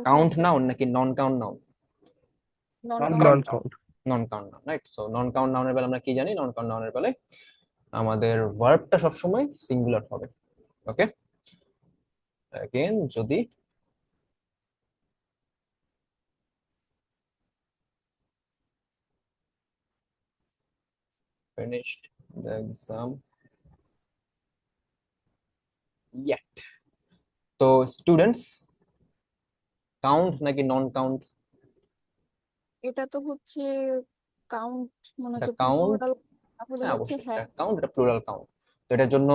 কাউন্ট নাউন নাকি non count noun? Non non count. Count. Non count noun, right? So non count নাউনের বেলা আমরা কি জানি? নন কাউন্ট নাউনের বেলায় আমাদের ভার্বটা সবসময় সিঙ্গুলার হবে। ওকে, अगेन যদি finished the exam yet, তো স্টুডেন্টস কাউন্ট নাকি নন কাউন্ট? এটা তো হচ্ছে কাউন্ট, মনে এটা হচ্ছে কাউন্ট, প্লুরাল, তাহলে হ্যাঁ হচ্ছে অবশ্যই এটা হ্যাভ। কাউন্ট, এটা প্লুরাল কাউন্ট। তো এটার জন্য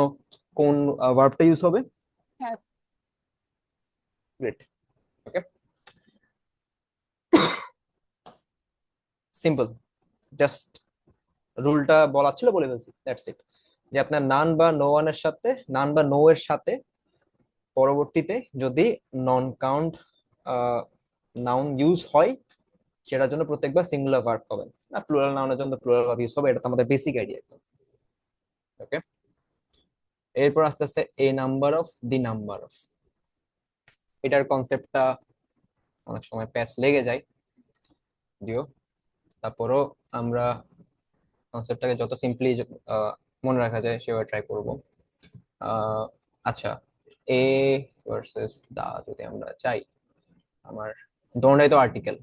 কোন ভার্বটা ইউজ হবে? Have. Great. Okay, simple, just রুলটা বলা ছিল বলে ফেলছি, দ্যাটস ইট। যে আপনার নান বা নো ওয়ানের সাথে, নান বা নো এর সাথে পরবর্তীতে যদি নন কাউন্ট নাউন ইউজ হয় সেটার জন্য প্রত্যেকবার সিঙ্গুলার ভার্ব হবে, না প্লুরাল নাউনের জন্য প্লুরাল ভার্ব ইউজ হবে। এটা তো আমাদের বেসিক আইডিয়া একদম। ওকে, এরপর আস্তে আস্তে a number of, the number of, এটার কনসেপ্টটা অনেক সময় প্যাচ লেগে যায় যদিও, তারপরও আমরা কনসেপ্টটাকে যত সিম্পলি মনে রাখা যায় সেভাবে ট্রাই করব। আচ্ছা, এ ভার্সেস দা যদি আমরা চাই, আমার দোনোটাই তো আর্টিকেল,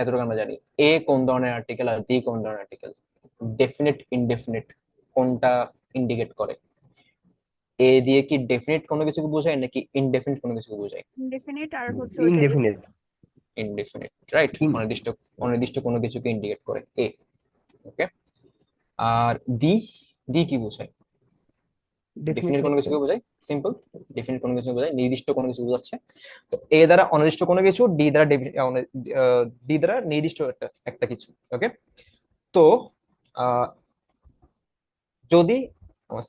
এতটুকু আমরা জানি। এ কোন ধরনের আর্টিকেল আর দি কোন ধরনের আর্টিকেল, ডেফিনিট ইনডেফিনিট কোনটা ইন্ডিকেট করে? এ দিয়ে কি ডেফিনিট কোনো কিছুকে বোঝায় নাকি ইনডেফিনিট কোনো কিছুকে বোঝায়? ইনডেফিনিট, আর হচ্ছে ওইটা ইনডেফিনিট। Indefinite, right. অনির্দিষ্ট, অনির্দিষ্ট কোনো কিছুকে ইন্ডিকেট করে এ। ওকে, আর দি, দি কি বোঝায়? ডেফিনিট ডেফিনিট কোনো কিছুকে বোঝায়, সিম্পল। ডেফিনিট কোনো কিছু বোঝায়, নির্দিষ্ট কোনো কিছু বোঝাচ্ছে। তো এ দ্বারা অনির্দিষ্ট কোনো কিছু, ডি দ্বারা ডি দ্বারা নির্দিষ্ট একটা একটা কিছু। ওকে, তো যদি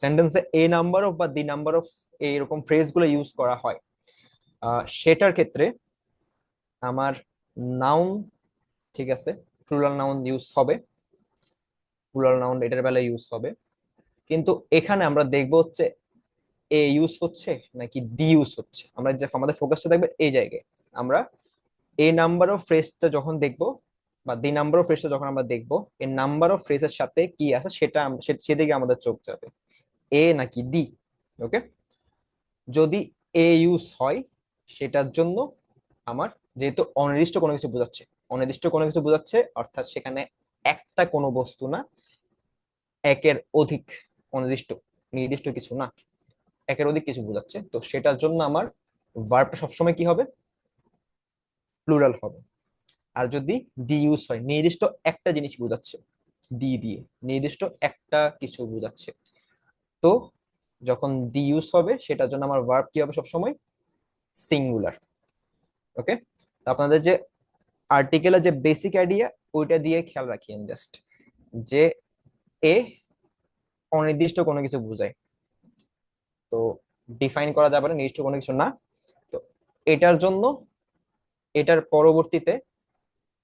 সেন্টেন্সে এ নাম্বার অফ বা দি নাম্বার অফ এইরকম ফ্রেজ গুলো ইউজ করা হয়, সেটার ক্ষেত্রে আমার নাউন, ঠিক আছে, প্লুরাল নাউন ইউজ হবে, প্লুরাল নাউন এটার বেলায় ইউজ হবে। কিন্তু এখানে আমরা দেখবো হচ্ছে এ ইউজ হচ্ছে নাকি ডি ইউজ হচ্ছে। আমরা যে আমাদের ফোকাসটা থাকবে এই জায়গায়। আমরা এ নাম্বার অফ ফ্রেজটা যখন দেখবো বা দি নাম্বার অফ ফ্রেজটা যখন আমরা দেখবো, এই নাম্বার অফ ফ্রেজের সাথে কি আছে সেটা সেদিকে আমাদের চোখ যাবে, এ নাকি ডি। ওকে, যদি এ ইউজ হয় সেটার জন্য আমার যেহেতু অনির্দিষ্ট কোনো কিছু বোঝাচ্ছে, অনির্দিষ্ট কোনো কিছু বোঝাচ্ছে অর্থাৎ সেখানে একটা কোনো বস্তু না, একের অধিক, অনির্দিষ্ট নির্দিষ্ট কিছু না, একের অধিক কিছু বোঝাচ্ছে, তো সেটার জন্য আমার ভার্বটা সবসময় কি হবে, প্লুরাল হবে। আর যদি ডি ইউজ হয়, নির্দিষ্ট একটা জিনিস বোঝাচ্ছে, ডি দিয়ে নির্দিষ্ট একটা কিছু বোঝাচ্ছে, তো যখন ডি ইউজ হবে সেটার জন্য আমার ভার্ব কি হবে সবসময়, সিঙ্গুলার। ওকে, আপনাদের যে আর্টিকেলের যে বেসিক আইডিয়া ওইটা দিয়ে খেয়াল রাখিয়েন জাস্ট, যে এ অনির্দিষ্ট কোনো কিছু বোঝায়, তো ডিফাইন করা যাবে না, নির্দিষ্ট কোনো কিছু না, তো এটার জন্য এটার পরবর্তীতে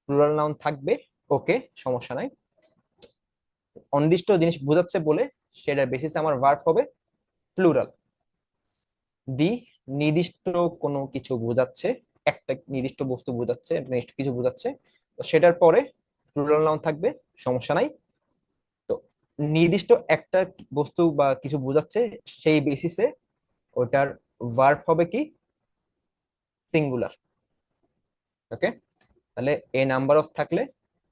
প্লুরাল নাউন থাকবে, ওকে সমস্যা নাই, অনির্দিষ্ট জিনিস বোঝাচ্ছে বলে সেটার বেসিসে আমার ভার্ব হবে প্লুরাল। দি নির্দিষ্ট কোনো কিছু বোঝাচ্ছে, একটা নির্দিষ্ট বস্তু বোঝাচ্ছে, নির্দিষ্ট কিছু বোঝাচ্ছে, তো সেটার পরে প্লুরাল নাউন থাকবে, সমস্যা নাই। তো নির্দিষ্ট একটা বস্তু বা কিছু বোঝাচ্ছে সেই বেসিসে ওটার ভার্ব হবে কি, সিঙ্গুলার। ওকে, তাহলে এ নাম্বার অফ থাকলে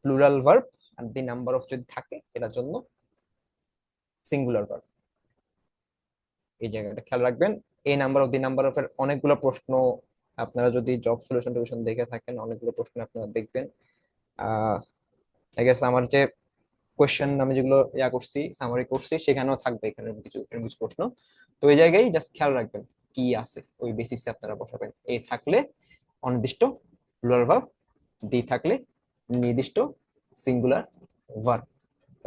প্লুরাল ভার্ব, আর দি নাম্বার অফ যদি থাকে এটার জন্য সিঙ্গুলার ভার্ব। এই জায়গাটা খেয়াল রাখবেন। A number of the number of এর অনেকগুলো প্রশ্ন, আপনারা যদি জব সলিউশন টিউশন দেখে থাকেন অনেকগুলো প্রশ্ন আপনারা দেখবেন। আই গেস আমার যে কোয়েশ্চেন আমি যেগুলো করছি, সামারি করছি, সেখানেও থাকবে এখানে এরকম কিছু প্রশ্ন, তো এই জায়গায় জাস্ট খেয়াল রাখবেন কি আছে, ওই বেসিসে আপনারা বসাবেন। এ থাকলে অনির্দিষ্ট প্লুরাল ভার্ব, দি থাকলে নির্দিষ্ট সিঙ্গুলার ভার্ব।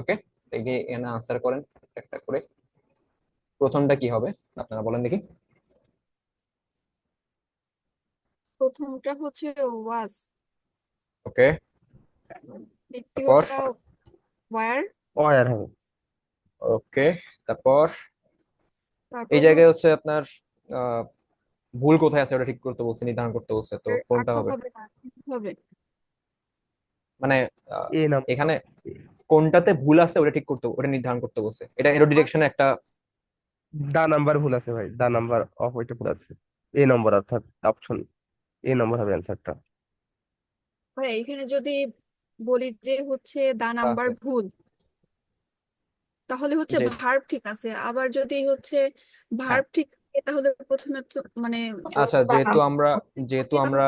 ওকে, এখানে আনসার করেন একটা করে। প্রথমটা কি হবে আপনারা বলেন দেখি। প্রথমটা হচ্ছে ওয়াজ, ওকে, তারপর দ্বিতীয়টা ওয়ার, ওয়ার হবে। ওকে, তারপর এই তারপর জায়গায় হচ্ছে হচ্ছে আপনার আহ, ভুল কোথায় আছে ওটা ঠিক করতে বলছে, নির্ধারণ করতে বলছে, তো কোনটা আটটা হবে, হবে না, হবে মানে আহ, এ নাম্বার এখানে কোনটাতে ভুল আছে ওটা ঠিক করতে, ওটা নির্ধারণ করতে বলছে, এটা এরো ডিরেকশনে একটা। দা নাম্বার ভুল আছে ভাই, দা নাম্বার অফ ওইটা ভুল আছে। এ নম্বর অর্থাৎ অপশন এ নম্বর হবে অ্যান্সারটা। ভাই এখানে যদি বলি যে হচ্ছে দা নাম্বার আছে ভুল, তাহলে হচ্ছে যে, ভার্ব ঠিক আছে, আবার যদি হচ্ছে হ্যাঁ, ভার্ব ঠিক থাকে, তাহলে প্রথমে তো মানে আচ্ছা, বানান। যেহেতু তাহলে আমরা তো আবার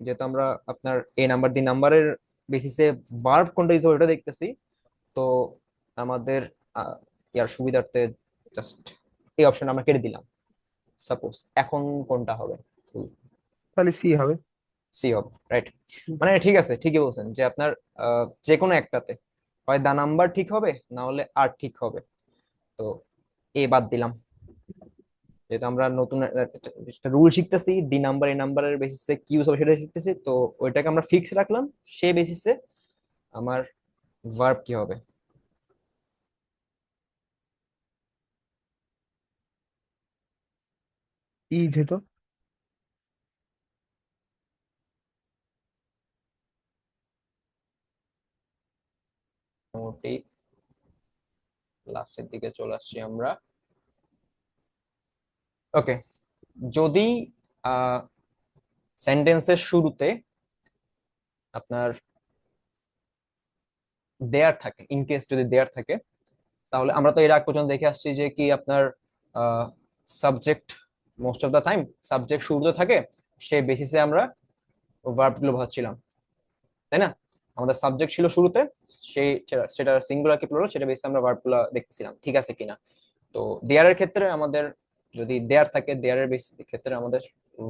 যেহেতু আমরা আপনার এ নাম্বার দি নাম্বারের বেসিসে ভার্ব কোনটা ইউজ হবে ওটা দেখতেছি, তো আমাদের ইয়ার সুবিধার্থে জাস্ট এই অপশন আমরা কেটে দিলাম। সাপোজ এখন কোনটা হবে, তাহলে সি হবে। সি হবে, রাইট। মানে ঠিক আছে, ঠিকই বলছেন যে আপনার যে কোনো একটাতে হয় দা নাম্বার ঠিক হবে, না হলে আর ঠিক হবে, তো এ বাদ দিলাম। যেহেতু আমরা নতুন একটা রুল শিখতেছি, দি নাম্বার এ নাম্বারের বেসিসে কি ইউজ হবে সেটা শিখতেছি, তো ওইটাকে আমরা ফিক্স রাখলাম, সেই বেসিসে আমার ভার্ব কি হবে। ই যেহেতু মোটামুটি লাস্টের দিকে চলে আসছি আমরা। ওকে, যদি সেন্টেন্সের শুরুতে আপনার দেয়ার থাকে, ইন কেস যদি দেয়ার থাকে, তাহলে আমরা তো এর আগ পর্যন্ত দেখে আসছি যে কি আপনার subject most of the time subject শুরুতে থাকে, সেই বেসিসে আমরা ভার্ব গুলো বোঝাচ্ছিলাম, তাই না? আমাদের সাবজেক্ট ছিল শুরুতে, সেই সেটা সিঙ্গুলার কি প্লুরাল সেটা বেসিসে আমরা ভার্ব গুলো দেখতেছিলাম, ঠিক আছে কিনা। তো দেয়ারের ক্ষেত্রে আমাদের যদি দেয়ার থাকে, দেয়ারের বেসিস ক্ষেত্রে আমাদের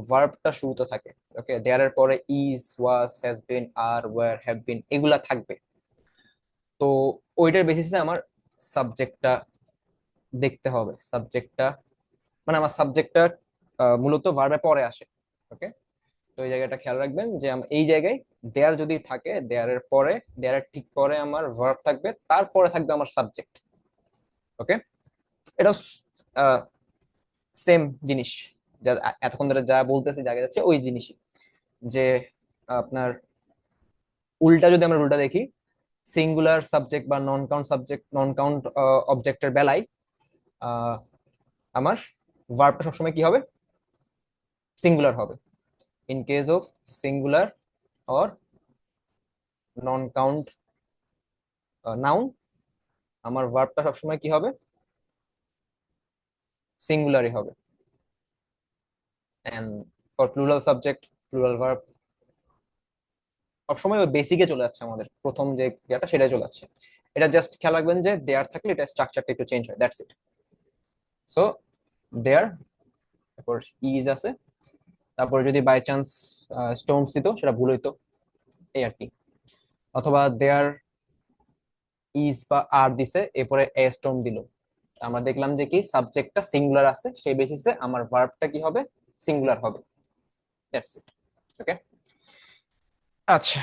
ভার্বটা শুরুতে থাকে। ওকে, দেয়ারের পরে is, was, has been, are, were, have been এগুলা থাকবে, তো ওইটার বেসিসে আমার সাবজেক্টটা দেখতে হবে। সাবজেক্টটা মানে আমার সাবজেক্টটা মূলত ভার্বের পরে আসে। ওকে, তো এই জায়গাটা খেয়াল রাখবেন যে এই জায়গায় দেয়ার যদি থাকে, দেয়ারের পরে, দেয়ারের ঠিক পরে আমার ভার্ব থাকবে, তারপরে থাকবে আমার সাবজেক্ট। ওকে, এটা সেম জিনিস, যা এতক্ষণ ধরে যা বলতেছি, জায়গা যাচ্ছে ওই জিনিসই, যে আপনার উল্টা যদি আমরা উল্টা দেখি, সিঙ্গুলার সাবজেক্ট বা নন কাউন্ট অবজেক্টের বেলায় আমার ভার্বটা সবসময় কি হবে, সিঙ্গুলার হবে। In case of singular or non count noun, আমার ভার্বটা সবসময় কি হবে? সিঙ্গুলারই হবে। And for plural subject, plural verb সবসময় ওই বেসিকে চলে যাচ্ছে, আমাদের প্রথম যে ইয়েটা সেটাই চলে যাচ্ছে। এটা জাস্ট খেয়াল রাখবেন যে দেয়ার থাকলে এটা স্ট্রাকচারটা একটু চেঞ্জ হয়, দ্যাটস ইট। সো দেয়ার, তারপর ইজ আছে, তারপর যদি বাই চান্স স্টোনস দিত সেটা ভুল হইতো, এই আর কি। অথবা দেয়ার ইজ বা আর দিছে, এরপরে এ স্টোন দিল, আমরা দেখলাম যে কি সাবজেক্টটা সিঙ্গুলার আছে, সেই বেসিসে আমার ভার্বটা কি হবে? সিঙ্গুলার হবে, দ্যাটস ইট। ওকে, আচ্ছা।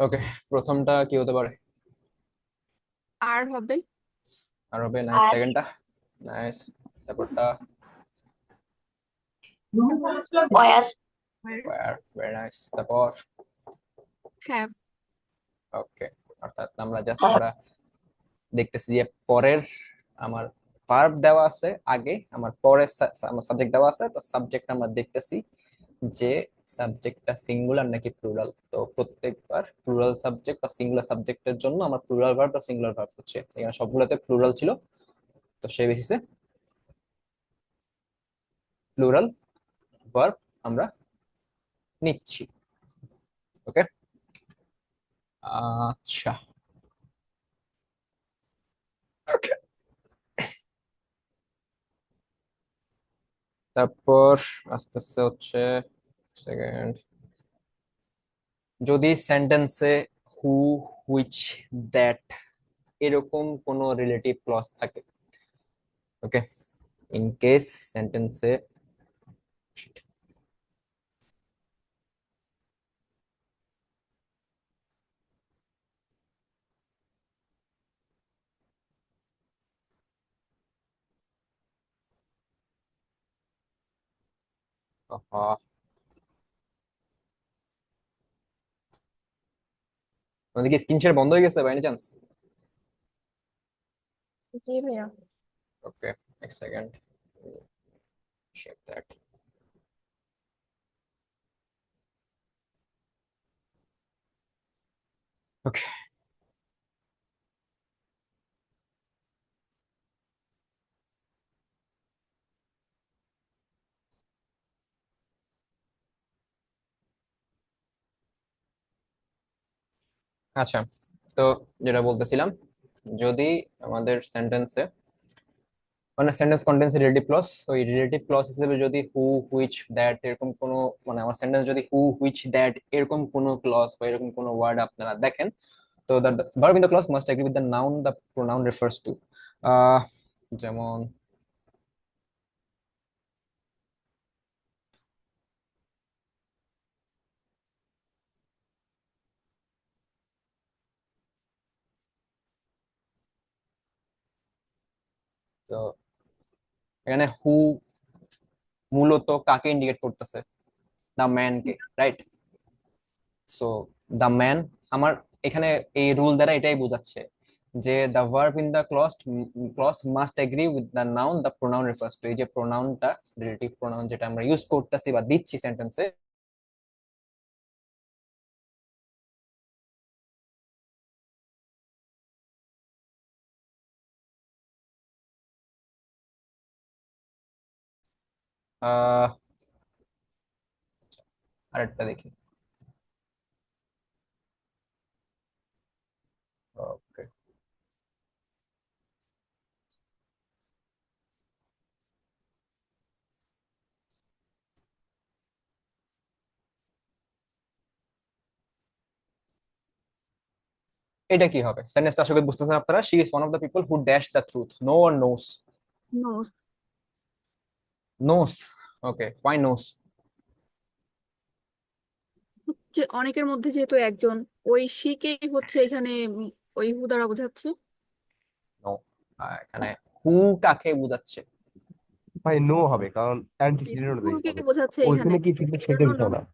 ওকে, প্রথমটা কি হতে পারে? আর হবে। আর হবে, নাইস। আর সেকেন্ডটা নাইস, তারপরটা ওয়ার ওয়্যার, ভেরি নাইস। তারপর হ্যাভ। ওকে, অর্থাৎ আমরা দেখতেছি যে পরের আমার ভার্ব দেওয়া আছে আগে, আমার পরের আমার সাবজেক্ট দেওয়া আছে, তো সাবজেক্ট আমরা দেখতেছি যে সাবজেক্টটা সিঙ্গুলার নাকি প্লুরাল। তো প্রত্যেকবার প্লুরাল সাবজেক্ট বা সিঙ্গুলার সাবজেক্টের জন্য আমার প্লুরাল ভার্ব বা সিঙ্গুলার ভার্ব হচ্ছে, এখানে সবগুলোতে প্লুরাল ছিল, তো সেই বেসিসে প্লুরাল ভার্ব আমরা নিচ্ছি। ওকে, আচ্ছা। তারপর আস্তে আস্তে হচ্ছে সেকেন্ড, যদি সেন্টেন্সে হু, হুইচ, দ্যাট এরকম কোনো রিলেটিভ ক্লজ থাকে, ওকে, ইন কেস সেন্টেন্সে, আমাদের কি স্ক্রিন শেয়ার বন্ধ হয়ে গেছে বাই এনি চান্স? জি ভাইয়া। ওকে, এক সেকেন্ড, চেক দ্যাট। ওকে, আচ্ছা। তো যেটা বলতেছিলাম, যদি আমাদের সেন্টেন্সে মানে সেন্টেন্স কন্টেন্স রিলেটিভ ক্লজ, ওই রিলেটিভ ক্লজ হিসেবে যদি হু, হুইচ, দ্যাট এরকম কোনো, মানে আমার সেন্টেন্স যদি হু, হুইচ, দ্যাট এরকম কোনো ক্লজ বা এরকম কোনো ওয়ার্ড আপনারা দেখেন, তো the verb in the clause must agree with the noun the pronoun refers to. আহ যেমন তো এখানে হু মূলত কাকে ইন্ডিকেট করতেছে? দ্য ম্যান কে, রাইট? সো দ্য ম্যান আমার এখানে এই রুল দ্বারা এটাই বোঝাচ্ছে যে the verb in the clause must agree with the noun the pronoun refers to. এই যে প্রোনাউনটা, রিলেটিভ প্রোনাউন যেটা আমরা ইউজ করতেছি বা দিচ্ছি সেন্টেন্সে, আহ আরেকটা দেখি। ওকে, এটা কি হবে? সেন্টেন্সটা আসলে বুঝতেছেন আপনারা? She is one of the people who dash the truth. Know or knows? Knows. Knows. Okay, why knows? যে অনেকের মধ্যে যেহেতু একজন, ওই শিকেই হচ্ছে এখানে ওই হু দ্বারা বোঝাচ্ছে। নো, এখানে হু কাকে বোঝাচ্ছে? ভাই নো হবে, কারণ অ্যান্টিসিডেন্ট দেখতে ফুলকে হবে। বোঝাচ্ছে এখানে, ওইখানে কি ঠিক এজন্য সেটেলস no হয় না। হবে।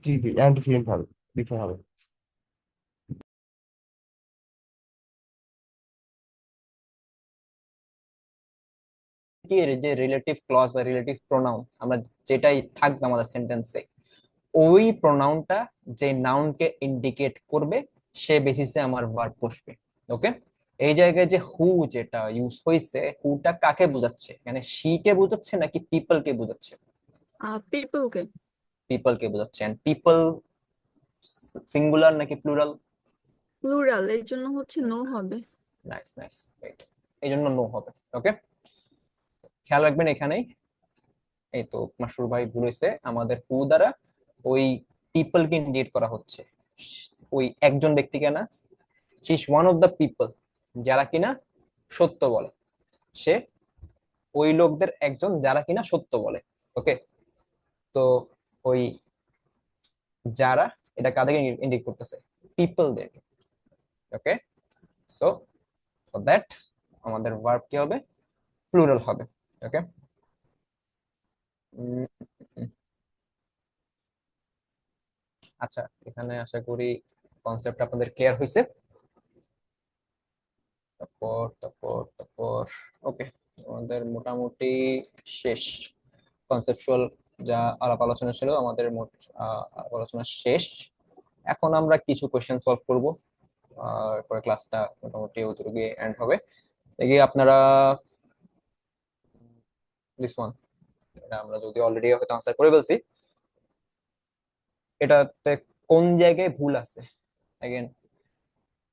জি জি অ্যান্টিসিডেন্ট হবে, দিতে হবে। কি এর যে রিলেটিভ ক্লজ বা রিলেটিভ প্রোনাউন আমরা যেটাই থাকবে আমাদের সেন্টেন্সে, ওই প্রোনাউনটা যে নাউনকে ইন্ডিকেট করবে সে বেসিসে আমার ভার্ব বসবে। ওকে, এই জায়গায় যে হু যেটা ইউজ হয়েছে, হুটা কাকে বোঝাচ্ছে, মানে শি কে বোঝাচ্ছে নাকি পিপল কে বোঝাচ্ছে? পিপলকে। পিপল কে বোঝাচ্ছে। এন্ড পিপল সিঙ্গুলার নাকি প্লুরাল? প্লুরাল, এর জন্য হচ্ছে নো হবে। নাইস নাইস, এই জন্য নো হবে। ওকে, খেয়াল রাখবেন এখানেই। এই তো মাসুর ভাই বলেছে আমাদের হু দ্বারা ওই পিপল কে ইন্ডিকেট করা হচ্ছে, ওই একজন ব্যক্তিকে না। He is one of the people, যারা কিনা সত্য বলে। সে ওই লোকদের একজন যারা কিনা সত্য বলে। ওকে, তো ওই যারা, এটা কাদেরকে ইন্ডিকেট করতেছে? পিপলদেরকে। ওকে, সো ফর দ্যাট আমাদের ভার্ব কি হবে? প্লুরাল হবে। ওকে, আচ্ছা, এখানে আশা করি কনসেপ্ট আপনাদের ক্লিয়ার হয়েছে। তারপর তারপর তারপর ওকে, আমাদের মোটামুটি শেষ। কনসেপচুয়াল যা আলাপ আলোচনা ছিল আমাদের মোট আলাপ আলোচনা শেষ। এখন আমরা কিছু কোশ্চেন সলভ করব, আর পরে ক্লাসটা মোটামুটি ওইটুকু এন্ড হবে। এগিয়ে আপনারা দিস ওয়ান, এটা আমরা যদি অলরেডি হয়তো আনসার করে ফেলছি, এটাতে কোন জায়গায় ভুল আছে? Again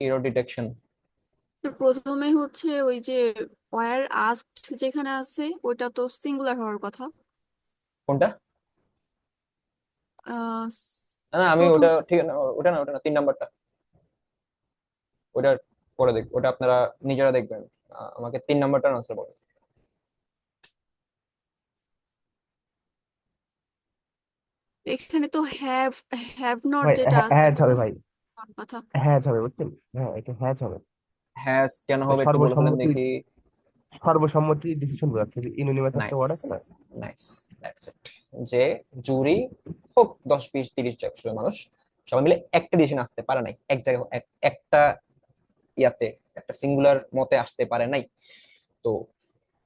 error detection. তো প্রথমে হচ্ছে ওই যে ওয়ার আস্কড যেখানে আছে ওটা তো সিঙ্গুলার হওয়ার কথা। কোনটা? আহ, না আমি প্রথম, ওটা ঠিক না, ওটা না 3 নাম্বারটা। ওটা পরে দেখ, ওটা আপনারা নিজেরা দেখবেন। আমাকে 3 নাম্বারটার আনসার বলেন। এখানে তো হ্যাভ হ্যাভ নট ভাই যেটা আছে হ্যাজ এটা তো হবে ভাই, হওয়ার কথা। হ্যাজ হবে বুঝছেন, হ্যাঁ এটা হ্যাজ হবে। হ্যাঁ কেন এটা হবে একটু বলে ফেলেন সর্বসম্মতি, দেখি। সর্বসম্মতি ডিসিশন বোঝাচ্ছে, যে ইউনিমাস একটা নাইস ওয়ার্ড আছে না। Nice, that's it. যে জুরি হোক 10 20 30 100 মানুষ, সবাই মিলে একটা ডিসিশন আসতে পারে নাই, এক জায়গায় একটা ইয়াতে, একটা সিঙ্গুলার মতে আসতে পারে নাই। তো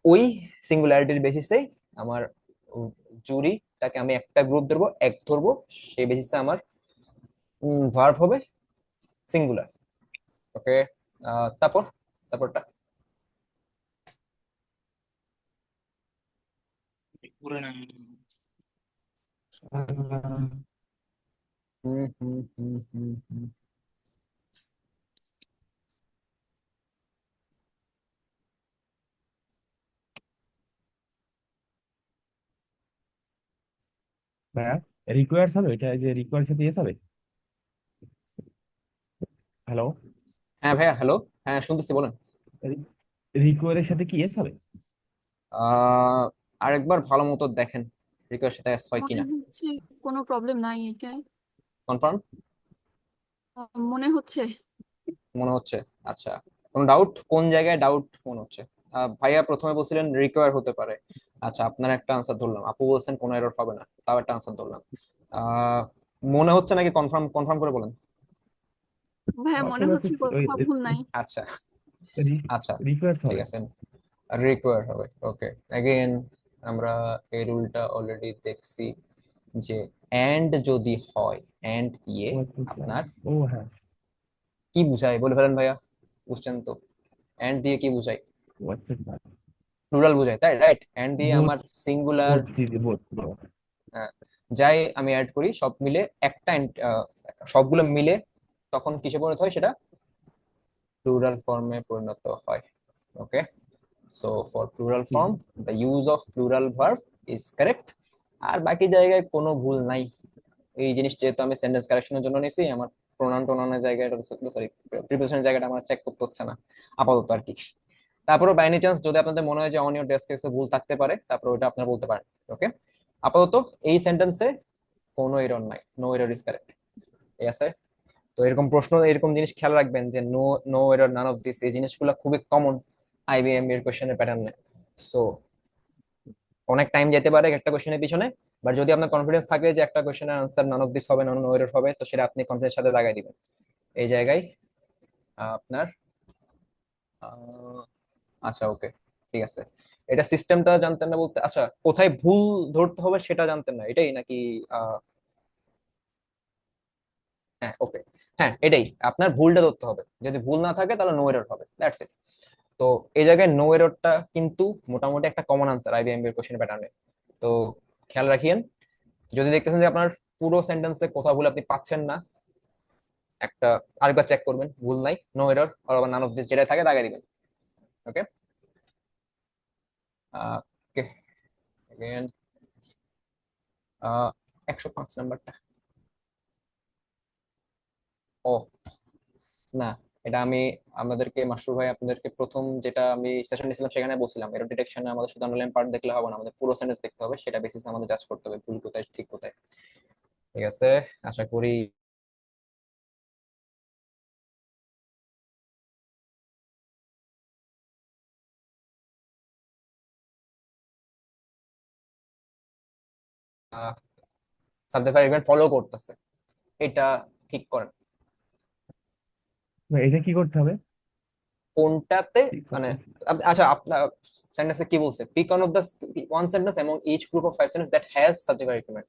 ওই সিঙ্গুলারিটির বেসিসে আমার জুরিটাকে আমি একটা গ্রুপ ধরবো, এক ধরবো, সেই বেসিসে আমার ভার্ব হবে সিঙ্গুলার। ওকে, তারপর তারপরটা পুরো নাম। হুম হুম হুম হুম হুম। হ্যাঁ রিকোয়ার্স হবে, এটা যে রিকোয়ার্স সাথে ইয়েস হবে। হ্যালো, হ্যাঁ ভাইয়া, হ্যালো। হ্যাঁ শুনতেছি, বলেন। রিকোয়ারের সাথে কি ইয়েস হবে? আহ আরেকবার ভালো মতো দেখেন রিকোয়েস্ট সাথে হয় মনে কিনা। হচ্ছে কোনো প্রবলেম নাই এটাই। কনফার্ম মনে হচ্ছে। মনে হচ্ছে? আচ্ছা, কোনো ডাউট? কোন জায়গায় ডাউট মনে হচ্ছে? ভাইয়া প্রথমে বলছিলেন রিকোয়ার হতে পারে। আচ্ছা, আপনার একটা আনসার ধরলাম, আপু বলছেন কোনো এরর হবে না, তাও একটা আনসার ধরলাম। আহ মনে হচ্ছে নাকি কনফার্ম? কনফার্ম করে বলেন। ভাইয়া মনে অপশন আছে, হচ্ছে ওই কোথাও ভুল নাই। আচ্ছা আচ্ছা, রিকোয়ার্স ঠিক হবে। আছে, রিকোয়ার হবে। ওকে, অ্যাগেন আমরা এই রুলটা অলরেডি দেখছি যে এন্ড যদি হয়, এন্ড দিয়ে ও আচ্ছা আচ্ছা। আপনার ও হ্যাঁ, কি বুঝায় বলে ফেলেন ভাইয়া, বুঝছেন তো? এন্ড দিয়ে কি বুঝায়? ও আচ্ছা আচ্ছা। প্লুরাল বুঝায়, তাই রাইট? এন্ড দিয়ে বোথ, আমার সিঙ্গুলার বোথ জি জি বোথ। যাই আমি অ্যাড করি সব মিলে একটা সবগুলো মিলে তখন কিসে পরিণত হয়, সেটা প্লুরাল ফর্মে পরিণত হয়। ওকে, সো ফর প্লুরাল জি ফর্ম জি। The use of plural verb is correct. আর বাকি জায়গায় কোনো ভুল নাই। এই জিনিস যেহেতু আমি সেন্টেন্স কারেকশনের জন্য নিয়েছি, আমার প্রোনাউন টোনাউনের জায়গাটা, সরি প্রিপোজিশনের জায়গাটা আমার চেক করতে হচ্ছে না আপাতত আর কি। তারপরে বাই এনি চান্স যদি আপনাদের মনে হয় যে অন ইউর ডেস্ক এসে ভুল থাকতে পারে, তারপরে ওটা আপনারা বলতে পারেন। ওকে, আপাতত এই সেন্টেন্সে কোনো এরর নাই, নো এরর ইজ কারেক্ট। ঠিক আছে, তো এরকম প্রশ্ন, এরকম জিনিস খেয়াল রাখবেন যে no no error, none of this, এই জিনিসগুলো খুবই কমন আইবিএম এর কোশ্চেনের প্যাটার্নে। সো অনেক টাইম যেতে পারে একটা কোশ্চেনের পিছনে, বাট যদি আপনার কনফিডেন্স থাকে যে একটা কোয়েশ্চেনের আনসার নান অফ দিস হবে, নান নো এরর হবে, তো সেটা আপনি কনফিডেন্স সাথে লাগাই দিবেন এই জায়গায়। আপনার আচ্ছা ওকে, ঠিক আছে। এটা সিস্টেমটা জানতেন না বলতে, আচ্ছা কোথায় ভুল ধরতে হবে সেটা জানতেন না, এটাই নাকি? আহ, হ্যাঁ ওকে, হ্যাঁ এটাই, আপনার ভুলটা ধরতে হবে, যদি ভুল না থাকে তাহলে নো এরর হবে, দ্যাটস ইট। তো এই জায়গায় নো এররটা কিন্তু মোটামুটি একটা কমন আনসার আইবিএম এর কোশ্চেন প্যাটার্নে। তো খেয়াল রাখিয়েন, যদি দেখতেছেন যে আপনার পুরো সেন্টেন্সে কোথাও ভুল আপনি পাচ্ছেন না, একটা আরেকবার চেক করবেন, ভুল নাই, নো এরর অথবা নান অফ দিস যেটা থাকে দাগাই দিবেন। ওকে, ওকে, এগেন 105 নাম্বারটা। ও না, এটা আমি আমাদেরকে মাসরুর ভাই আপনাদেরকে প্রথম যেটা আমি সেশন নিয়েছিলাম সেখানে বলছিলাম, এরর ডিটেকশনে আমাদের শুধু আন্ডারলাইন পার্ট দেখলে হবে না, আমাদের পুরো সেন্টেন্স দেখতে হবে, সেটা বেসিসে আমাদের জাজ করতে হবে ভুল কোথায় ঠিক কোথায়। ঠিক আছে, আশা করি সাবজেক্ট ভার্ব ইভেন্ট ফলো করতেছে, এটা ঠিক করেন। ভাই এটা কি করতে হবে? কোনটাতে ঠিক মানে করতে আচ্ছা আপনার সেন্টেন্সে কি বলছে, pick one of the one sentence এমন each group of five sentence that has subject verb agreement,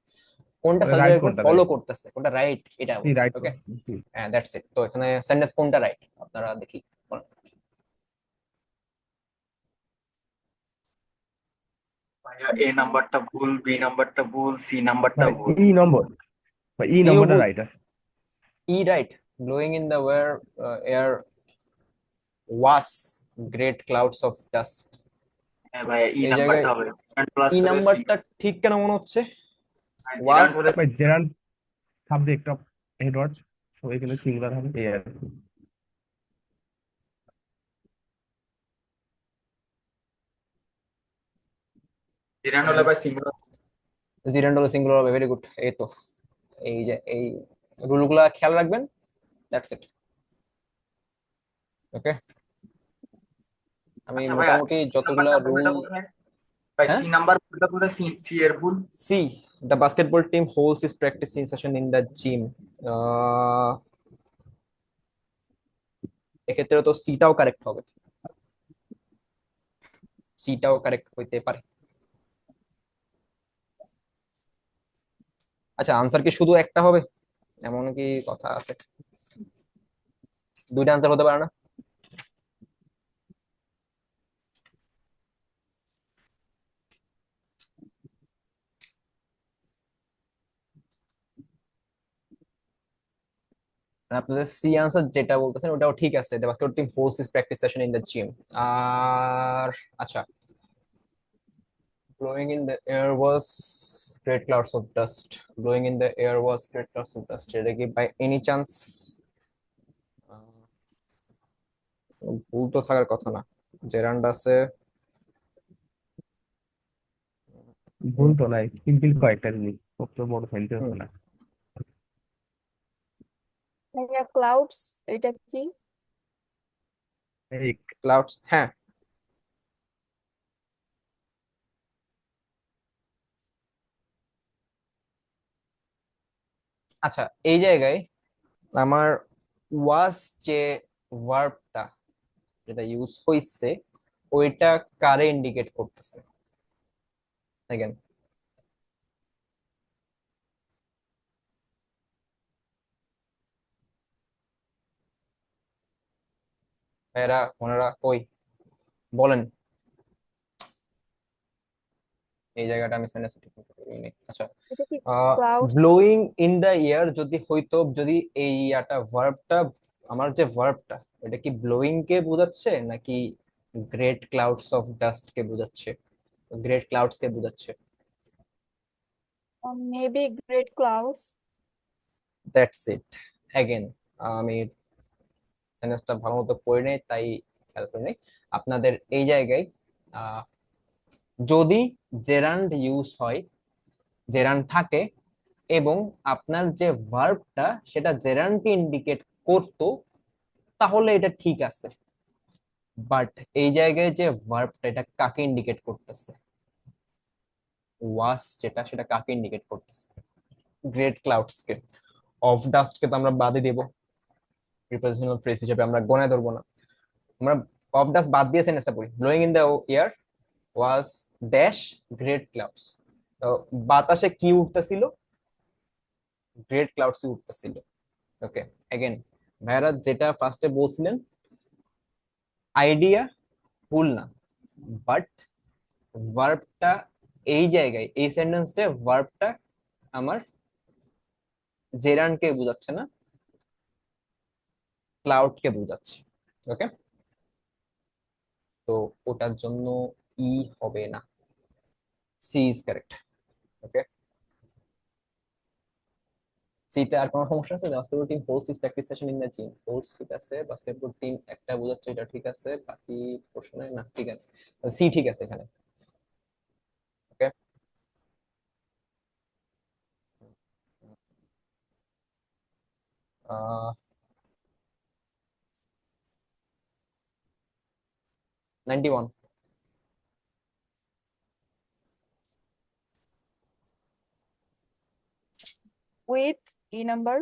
কোনটা সাবজেক্ট রাইট ভার্ব এগ্রিমেন্ট কোনটা ফলো রাইট? করতেছে, কোনটা রাইট এটা জি বলছে। রাইট ওকে, জি। হ্যাঁ দ্যাটস ইট। তো এখানে সেন্টেন্স কোনটা রাইট আপনারা দেখি বলেন। ভাইয়া এ নাম্বারটা ভুল, বি নাম্বারটা ভুল, সি নাম্বারটা ভাই ভুল। এই নম্বর, ভাই এই সিও নম্বরটা ভুল, রাইট আছে। E right, blowing in the air was great clouds of dust. হ্যাঁ ভাইয়া ই এই জায়গায় নাম্বারটা হবে, প্লাস ই হলে সি। নাম্বারটা ঠিক কেন মনে হচ্ছে? ওয়াস, জেরান্ড হলে ভাই gerund subject of Edward, so এখানে সিঙ্গুলার হবে এই আর কি। জেরান্ড হলে ভাই সিঙ্গুলার। জিরান্ডোলো সিঙ্গুলার হবে, ভেরি গুড। এই তো, এই যে এই রুলগুলা খেয়াল রাখবেন, দ্যাটস ইট। ওকে, আমি আচ্ছা ভাইয়া মোটামুটি সি যতগুলা নাম্বারটা রুল, ভুলটা কোথায়? ভাই হ্যাঁ সি নাম্বার ভুলটা কোথায়? সি সি এর ভুল। C, the basketball team holds is practising session in the gym, এক্ষেত্রে তো সিটাও কারেক্ট হবে, সিটাও কারেক্ট হইতে পারে। আচ্ছা আনসার কি শুধু একটা হবে, এমন কি কথা আছে? দুইটা আনসার হতে পারে না? মানে আপনাদের সি আনসার যেটা বলতেছেন ওটাও ঠিক আছে, the basketball team host is practice session in the gym. আর আচ্ছা, blowing in the air was great clouds of dust, blowing in the air was great clouds of dust, এটা কি বাই এনি চান্স ভুল তো থাকার কথা না, gerund আছে। ভুল হুম, তো নাই, সিম্পল কয়েকটা জিনিস, খুব তো বড় সেন্টেন্স হুম। না। ভাইয়া ক্লাউডস এটা কি? এই ক্লাউডস, হ্যাঁ আচ্ছা, এই জায়গায় আমার ওয়াজ যে ভার্বটা যেটা ইউজ হইছে ওইটা কারে ইন্ডিকেট করতেছে দেখেন। এরা ওনারা কই বলেন, এই জায়গাটা আমি সেন্টেন্স ঠিক মতো করিনি। আচ্ছা, এটা কি clouds? Blowing in the air যদি হইতো, যদি এই ইয়াটা ভার্বটা, আমার যে ভার্বটা এটা কি ব্লোয়িং কে বোঝাচ্ছে নাকি গ্রেট ক্লাউডস অফ ডাস্ট কে বোঝাচ্ছে? গ্রেট ক্লাউডস কে বোঝাচ্ছে, maybe great clouds. That's it. Again আমি সেন্টেন্সটা ভালো মতো পড়ে নেই তাই খেয়াল করি নাই। আপনাদের এই জায়গায় আহ, যদি জেরান্ড ইউজ হয়, জেরান্ড থাকে এবং আপনার যে ভার্বটা সেটা জেরান্ডকে ইন্ডিকেট করতো, তাহলে এটা ঠিক আছে। বাট এই জায়গায় যে ভার্বটা এটা কাকে ইন্ডিকেট করতেছে? ওয়াস যেটা সেটা কাকে ইন্ডিকেট করতেছে? গ্রেট ক্লাউডস কে। অফ ডাস্ট কে তো আমরা বাদে দেব, রিপ্রেজেন্টেশনাল ফ্রেজ হিসেবে আমরা গণায় ধরবো না। আমরা অফ ডাস্ট বাদ দিয়ে সেন্টেন্সটা পড়ি, blowing in the air was dash great clouds. তো বাতাসে কি উঠতেছিল? গ্রেট ক্লাউডস উঠতেছিল। ওকে, अगेन ভাইরা যেটা ফার্স্টে বলছিলেন আইডিয়া ভুল না, বাট ভার্বটা এই জায়গায় এই সেন্টেন্সটা ভার্বটা আমার জেরানকে বোঝাচ্ছে না, ক্লাউডকে বোঝাচ্ছে। ওকে, তো ওটার জন্য ই হবে না, সি ইজ কারেক্ট। ওকে, সিতে আর কোনো সমস্যা আছে? Basketball team host is practice session in the gym. Host ঠিক আছে, বাস্কেটবল টিম একটা বোঝাচ্ছে, এটা ঠিক আছে, বাকি প্রশ্নে না ঠিক আছে, সি ঠিক আছে এখানে। ওকে, 91। With E number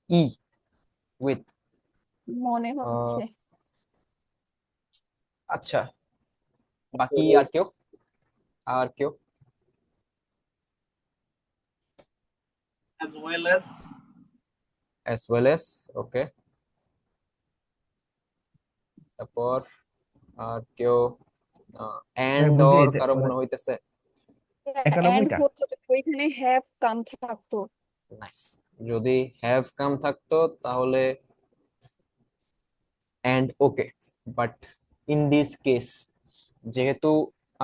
E with, মনে হচ্ছে। আচ্ছা, বাকি আর কেউ? আর কেউ? as well as as well as, ওকে, তারপর আর কেউ? এন্ড বলছি অর এটা কারো মানে মনে হইতেছে? 'এন্ড' 91টা। হতো যদি ওইখানে হ্যাভ কাম থাকতো। নাইস, যদি হ্যাভ কাম থাকতো তাহলে and okay, but in this case যেহেতু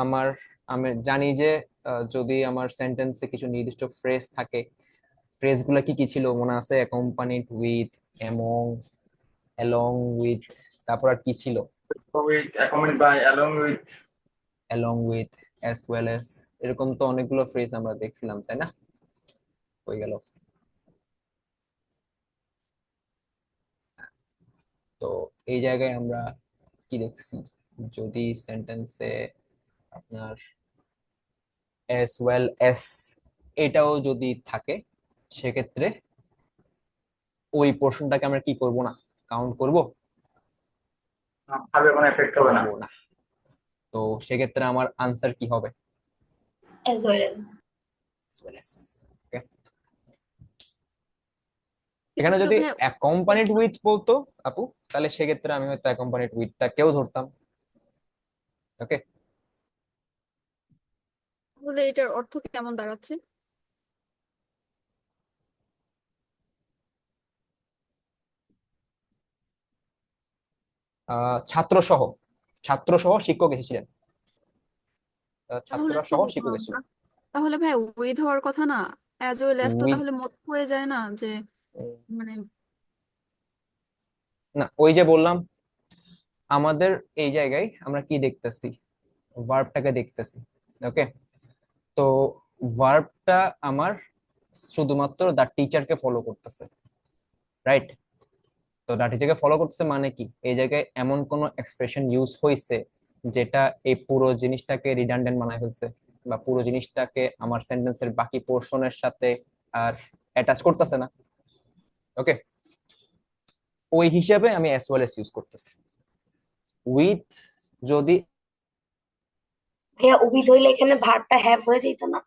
আমার, আমি জানি যে যদি আমার সেন্টেন্সে কিছু নির্দিষ্ট ফ্রেজ থাকে, ফ্রেজ গুলা কি কি ছিল মনে আছে? Accompanied with, among, along with, তারপর আর কি ছিল? With accompanied by, along with. Along with, as well as, এরকম তো অনেকগুলো ফ্রেজ আমরা দেখছিলাম, তাই না? হয়ে গেল। তো এই জায়গায় আমরা কি দেখছি? যদি সেন্টেন্সে আপনার as well as এটাও যদি থাকে, সেক্ষেত্রে ওই পোর্শনটাকে আমরা কি করব না, কাউন্ট করব ভাবে কোনো এফেক্ট হবে না। করব না। তো সেক্ষেত্রে আমার আনসার কি হবে? as well as। as well as। ওকে, এখানে কিন্তু যদি ভাই অ্যাকম্পানিড উইথ বলতো আপু, তাহলে সেক্ষেত্রে আমি হয়তো অ্যাকম্পানিড উইথটা কেউ ধরতাম। ওকে, তাহলে এটার অর্থ কেমন দাঁড়াচ্ছে? ছাত্র সহ, ছাত্র সহ শিক্ষক এসেছিলেন, তাহলে ছাত্ররা তো সহ শিক্ষক এসেছিলেন। তাহলে ভাই উইথ হওয়ার কথা না, অ্যাজ ওয়েল অ্যাজ তো উইথ, তাহলে মত হয়ে যায় না যে মানে না ওই যে বললাম আমাদের এই জায়গায় আমরা কি দেখতেছি? ভার্বটাকে দেখতেছি। ওকে, তো ভার্বটা আমার শুধুমাত্র দা টিচারকে ফলো করতেছে, রাইট? তো দা টিচারকে ফলো করতেছে মানে কি, এই জায়গায় এমন কোন এক্সপ্রেশন ইউজ হয়েছে যেটা এই পুরো জিনিসটাকে রিডান্ডেন্ট বানায় ফেলছে, বা পুরো জিনিসটাকে আমার সেন্টেন্সের বাকি পোর্শনের সাথে আর অ্যাটাচ করতেছে না। ওকে, ওই হিসাবে আমি অ্যাজ ওয়েল এস ইউজ করতেছি। উইথ যদি, ভাইয়া উইথ হইলে এখানে ভার্বটা হ্যাভ হয়ে যেত না?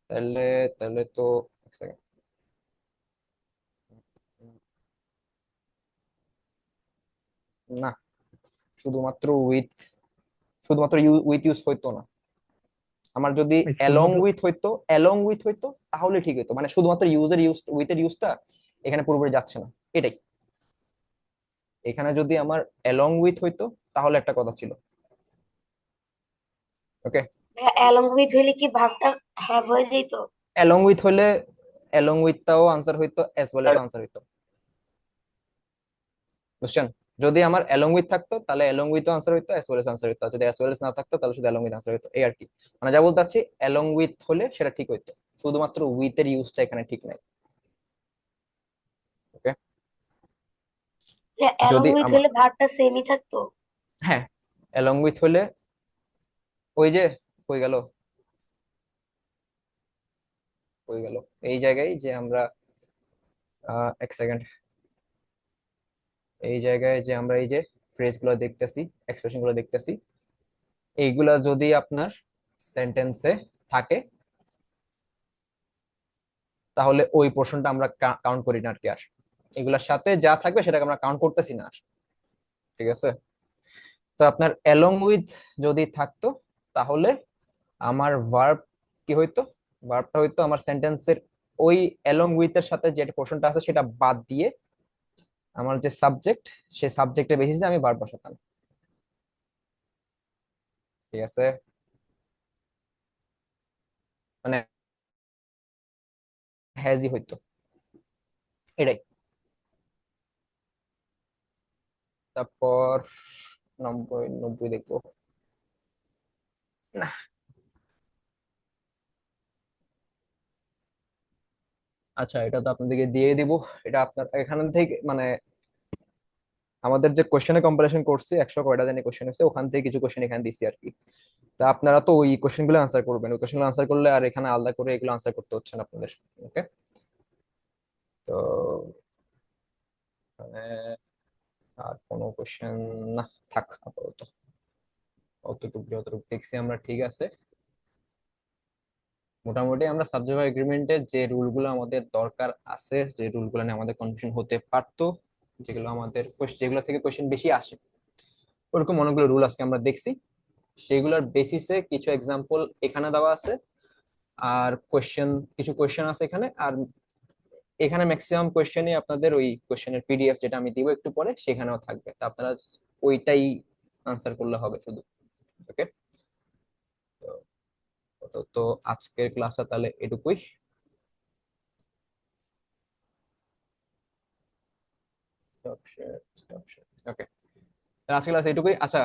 তাহলে তাহলে তো এক সেকেন্ড, না শুধুমাত্র উইথ, শুধুমাত্র উইথ ইউজ হইতো না। আমার যদি এই অ্যালং শুধুমাত্র উইথ হইতো, অ্যালং উইথ হইতো তাহলে ঠিক হইতো, মানে শুধুমাত্র ইউজের ইউজ, উইথের ইউজটা এখানে পুরোপুরি যাচ্ছে না, এটাই। এখানে যদি আমার অ্যালং উইথ হইতো তাহলে একটা কথা ছিল। ওকে, ভাইয়া অ্যালং উইথ হইলে কি ভার্বটা হ্যাভ হয়ে যেত? অ্যালং উইথ হইলে অ্যালং উইথটাও আনসার হইতো, অ্যাজ ওয়েল এস আনসার হইতো, বুঝছেন? যদি আমার অ্যালং উইথ থাকতো তাহলে অ্যালং উইথও আনসার হইতো, অ্যাজ ওয়েল এস আনসার হইতো, আর যদি অ্যাজ ওয়েল এস না থাকতো তাহলে শুধু অ্যালং উইথ আনসার হইতো, এই আর কি। মানে যা বলতে চাচ্ছি, অ্যালং উইথ হলে সেটা ঠিক হইতো, শুধুমাত্র উইথের ইউজটা এখানে ঠিক নাই। ওকে, অ্যালং যদি উইথ আমার, হলে ভার্বটা সেমই থাকতো। হ্যাঁ, অ্যালং উইথ হলে ওই যে কই গেল, কই গেল, এই জায়গায় যে আমরা এক সেকেন্ড, এই জায়গায় যে আমরা এই যে ফ্রেজ গুলো দেখতেছি, এক্সপ্রেশন গুলো দেখতেছি, এইগুলা যদি আপনার সেন্টেন্সে থাকে তাহলে ওই পোর্শনটা আমরা কাউন্ট করি না আর কি। আর এগুলোর সাথে যা থাকবে সেটাকে আমরা কাউন্ট করতেছি না আর, ঠিক আছে? তো আপনার অ্যালং উইথ যদি থাকতো তাহলে আমার ভার্ব কি হইতো, ভার্বটা হইতো আমার সেন্টেন্সের ওই অ্যালং উইথ এর সাথে যে পোর্শনটা আছে সেটা বাদ দিয়ে আমার যে সাবজেক্ট, সেই সাবজেক্টের বেসিসে আমি ভার্ব বসাতাম, ঠিক আছে? মানে হ্যাজই হইতো, এটাই। তারপর 90 দেখবো না। আচ্ছা, এটা তো আপনাদেরকে দিয়ে দিব। এটা আপনার এখান থেকে মানে আমাদের যে কোশ্চেনে কম্পারিজন করছি 100 কয়টা জানি কোশ্চেন আছে, ওখান থেকে কিছু কোশ্চেন এখানে দিছি আর কি। তা আপনারা তো ওই কোশ্চেন গুলো আনসার করবেন, ওই কোশ্চেন গুলো আনসার করলে আর এখানে আলাদা করে এগুলো আনসার করতে হচ্ছে না আপনাদের। ওকে, তো মানে আর কোনো কোশ্চেন না, থাক আপাতত। অতটুকু যতটুকু দেখছি আমরা ঠিক আছে। মোটামুটি আমরা সাবজেক্ট এগ্রিমেন্টের যে রুলগুলো আমাদের দরকার আছে, যে রুলগুলো নিয়ে আমাদের কনফিউশন হতে পারতো, যেগুলো আমাদের যেগুলো থেকে কোশ্চেন বেশি আসে, ওরকম অনেকগুলো রুল আজকে আমরা দেখছি। সেগুলোর বেসিসে কিছু এক্সাম্পল এখানে দেওয়া আছে, আর কিছু কোশ্চেন আছে এখানে। আর এখানে ম্যাক্সিমাম কোশ্চেনই আপনাদের ওই কোশ্চেনের পিডিএফ যেটা আমি দিব একটু পরে সেখানেও থাকবে, তা আপনারা ওইটাই আনসার করলে হবে শুধু। ওকে, তো আজকের ক্লাসটা তাহলে এটুকুই। ওকে, আজকের ক্লাস এটুকুই। আচ্ছা,